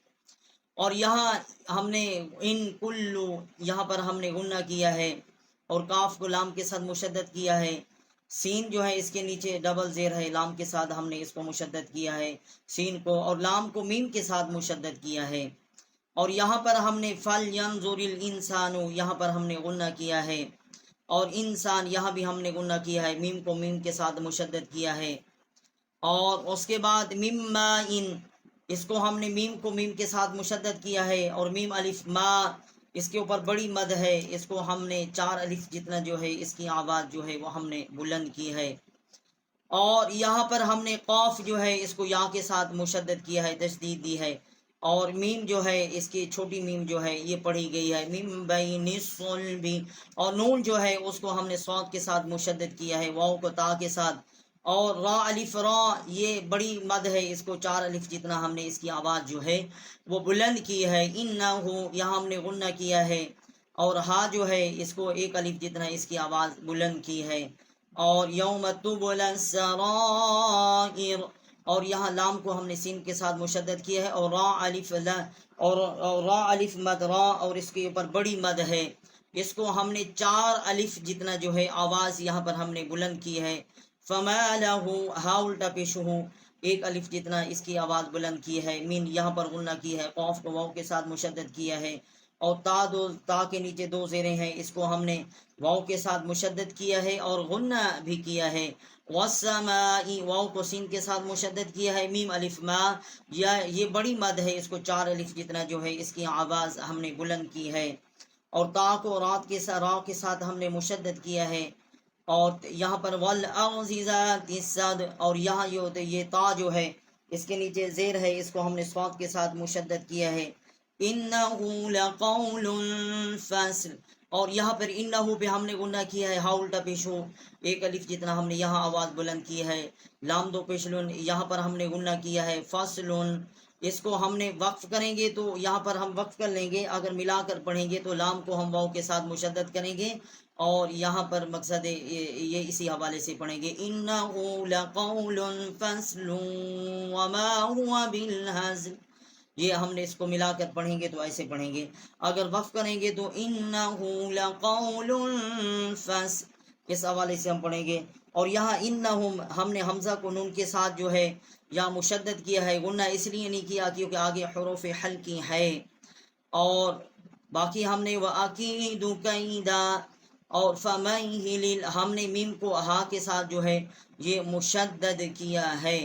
اور یہاں ہم نے ان کلو، یہاں پر ہم نے غنہ کیا ہے، اور کاف کو لام کے ساتھ مشدد کیا ہے، سین جو ہے اس کے نیچے ڈبل زیر ہے، لام کے ساتھ ہم نے اس کو مشدد کیا ہے سین کو، اور لام کو میم کے ساتھ مشدد کیا ہے۔ اور یہاں پر ہم نے فَلْيَنظُرِ الْإِنسَانُ یہاں پر ہم نے غنہ کیا ہے، اور انسان یہاں بھی ہم نے غنہ کیا ہے، میم کو میم کے ساتھ مشدد کیا ہے۔ اور اس کے بعد مما ان اس کو ہم نے میم کو میم کے ساتھ مشدد کیا ہے، اور میم الف ما اس کے اوپر بڑی مد ہے، اس کو ہم نے 4 الف جتنا جو ہے اس کی آواز جو ہے وہ ہم نے بلند کی ہے۔ اور یہاں پر ہم نے قاف جو ہے اس کو یا کے ساتھ مشدد کیا ہے، تشدید دی ہے، اور میم جو ہے اس کی چھوٹی میم جو ہے یہ پڑھی گئی ہے میم بین الصلب، اور نون جو ہے اس کو ہم نے صاد کے ساتھ مشدد کیا ہے، واو کو تا کے ساتھ، اور را الف را یہ بڑی مد ہے، اس کو 4 الف جتنا ہم نے اس کی آواز جو ہے وہ بلند کی ہے۔ انہو یہاں ہم نے غنہ کیا ہے، اور ہا جو ہے اس کو 1 الف جتنا اس کی آواز بلند کی ہے۔ اور یوم تبلی السرائر اور یہاں لام کو ہم نے سین کے ساتھ مشدد کیا ہے، اور را الف اور را الف مد را اور اس کے اوپر بڑی مد ہے، اس کو ہم نے 4 الف جتنا جو ہے آواز یہاں پر ہم نے بلند کی ہے۔ فما لہو ہا الٹا پیش ہو 1 الف جتنا اس کی آواز بلند کی ہے، مین یہاں پر غنہ کی ہے، قاف کو واو کے ساتھ مشدد کیا ہے، اور تا کے نیچے 2 زیریں ہیں، اس کو ہم نے واو کے ساتھ مشدد کیا ہے اور غنہ بھی کیا ہے۔ والسماء واو کو سین کے ساتھ مشدد کیا ہے، میم الف ما یہ بڑی مد ہے، اس کو 4 الف جتنا جو ہے اس کی آواز ہم نے بلند کی ہے، اور تا کو را کے ساتھ ہم نے مشدد کیا ہے۔ اور یہاں پر والارض ذات الصدع اور یہاں یہ تا جو ہے اس کے نیچے زیر ہے، اس کو ہم نے صاد کے ساتھ مشدد کیا ہے۔ انہو لقول فصل اور یہاں پر انہو پہ ہم نے غنہ کیا ہے، ہا الٹا پیش ہو 1 الف جتنا ہم نے یہاں آواز بلند کی ہے، لام دو پیشلن یہاں پر ہم نے غنہ کیا ہے، فصل اس کو ہم نے وقف کریں گے تو یہاں پر ہم وقف کر لیں گے، اگر ملا کر پڑھیں گے تو لام کو ہم واو کے ساتھ مشدد کریں گے، اور یہاں پر مقصد یہ اسی حوالے سے پڑھیں گے انہو لقول فصل وما هو بالهزل، یہ ہم نے اس کو ملا کر پڑھیں گے تو ایسے پڑھیں گے، اگر وقف کریں گے تو انہو لقول فصل اس حوالے سے ہم پڑھیں گے۔ اور یہاں انہم ہم نے حمزہ کو نون کے ساتھ جو ہے یا مشدد کیا ہے، غنہ اس لیے نہیں کیا کیونکہ آگے حروف حلقی ہے، اور باقی ہم نے وَأَكِيدُ كَيْدًا اور فَمَهِّلِ ہم نے میم کو ہا کے ساتھ جو ہے یہ مشدد کیا ہے،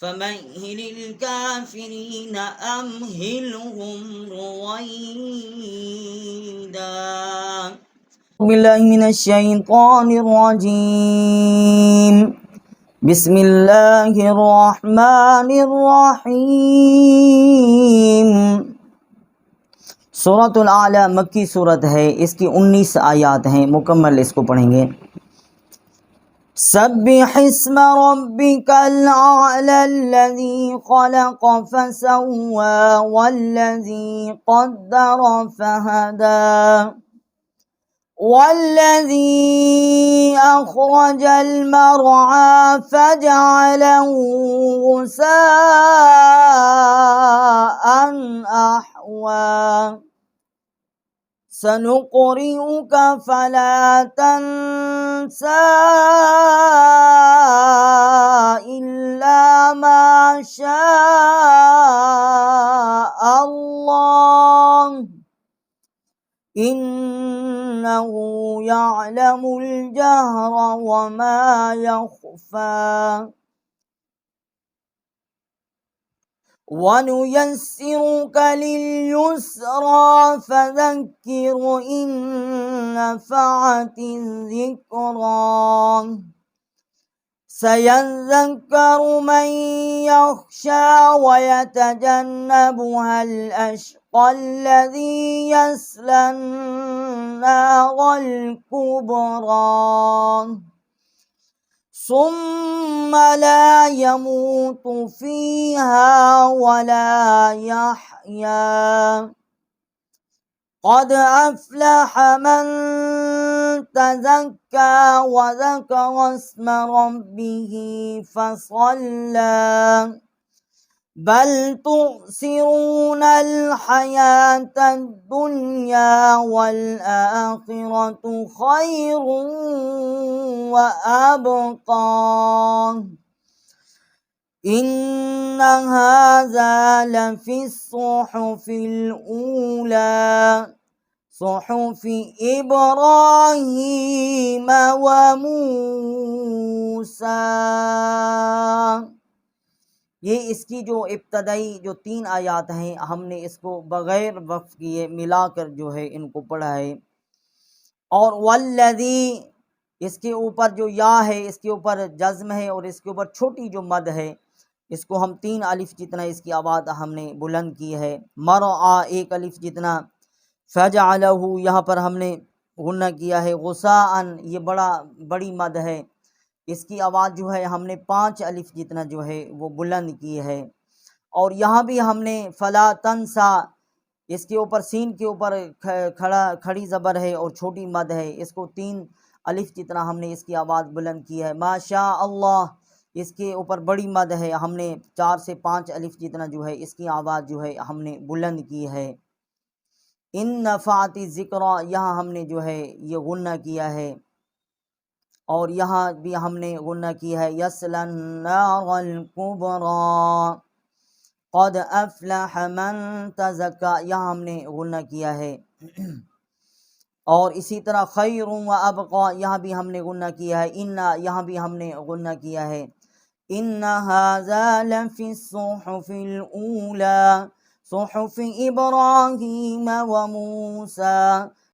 فَمَهِّلِ الْكَافِرِينَ أَمْهِلْهُمْ رُوَيْدًا۔ باللہ من الشیطان الرجیم، بسم اللہ الرحمن الرحیم۔ سورۃ الاعلی مکی صورت ہے، اس کی 19 آیات ہیں، مکمل اس کو پڑھیں گے۔ سبح اسم ربک الاعلی الذی خلق فسوى والذی قدر فہدى والذی اخرج المرعى فجعله غثاء احوى سنقرئك فلا تنسى إلا ما شاء الله إنه يعلم الجهر وما يخفى وَنُيَسِّرُكَ لِلْيُسْرَى فَذَكِّرْ إِن نَّفَعَتِ الذِّكْرَى سَيَذَّكَّرُ مَن يَخْشَىٰ وَيَتَجَنَّبُهَا الْأَشْقَى الَّذِي يَصْلَى النَّارَ الْكُبْرَى ثم لا يموت فيها ولا يحيا قد أفلح من تزكى وذكر اسم ربه فصلى بل تؤثرون الحياة الدنيا والآخرة خير وأبقى إن هذا لفي الصحف الأولى صحف إبراهيم وموسى. یہ اس کی جو ابتدائی جو 3 آیات ہیں ہم نے اس کو بغیر وقف کیے ملا کر جو ہے ان کو پڑھا ہے. اور والذی اس کے اوپر جو یا ہے اس کے اوپر جزم ہے اور اس کے اوپر چھوٹی جو مد ہے اس کو ہم 3 الف جتنا اس کی آواز ہم نے بلند کی ہے. مرعا 1 الف جتنا. فجعلہ یہاں پر ہم نے غنہ کیا ہے. غصاءً یہ بڑی مد ہے اس کی آواز جو ہے ہم نے 5 الف جتنا جو ہے وہ بلند کی ہے. اور یہاں بھی ہم نے فلا تنسا اس کے اوپر سین کے اوپر کھڑی زبر ہے اور چھوٹی مد ہے اس کو 3 الف جتنا ہم نے اس کی آواز بلند کی ہے. ماشاء اللہ اس کے اوپر بڑی مد ہے ہم نے 4 سے 5 الف جتنا جو ہے اس کی آواز جو ہے ہم نے بلند کی ہے. ان نفعت ذکر یہاں ہم نے جو ہے یہ غنہ کیا ہے. اور یہاں بھی ہم نے غنہ کی ہے. یصلی النار الکبریٰ قد افلح من تزکی یہاں ہم نے غنہ کیا ہے. اور اسی طرح خیر و ابقا یہاں بھی ہم نے غنہ کیا ہے. ان یہاں بھی ہم نے غنہ کیا ہے. ان ھذا لفی الصحف الاولی صحف ابراہیم و موسیٰ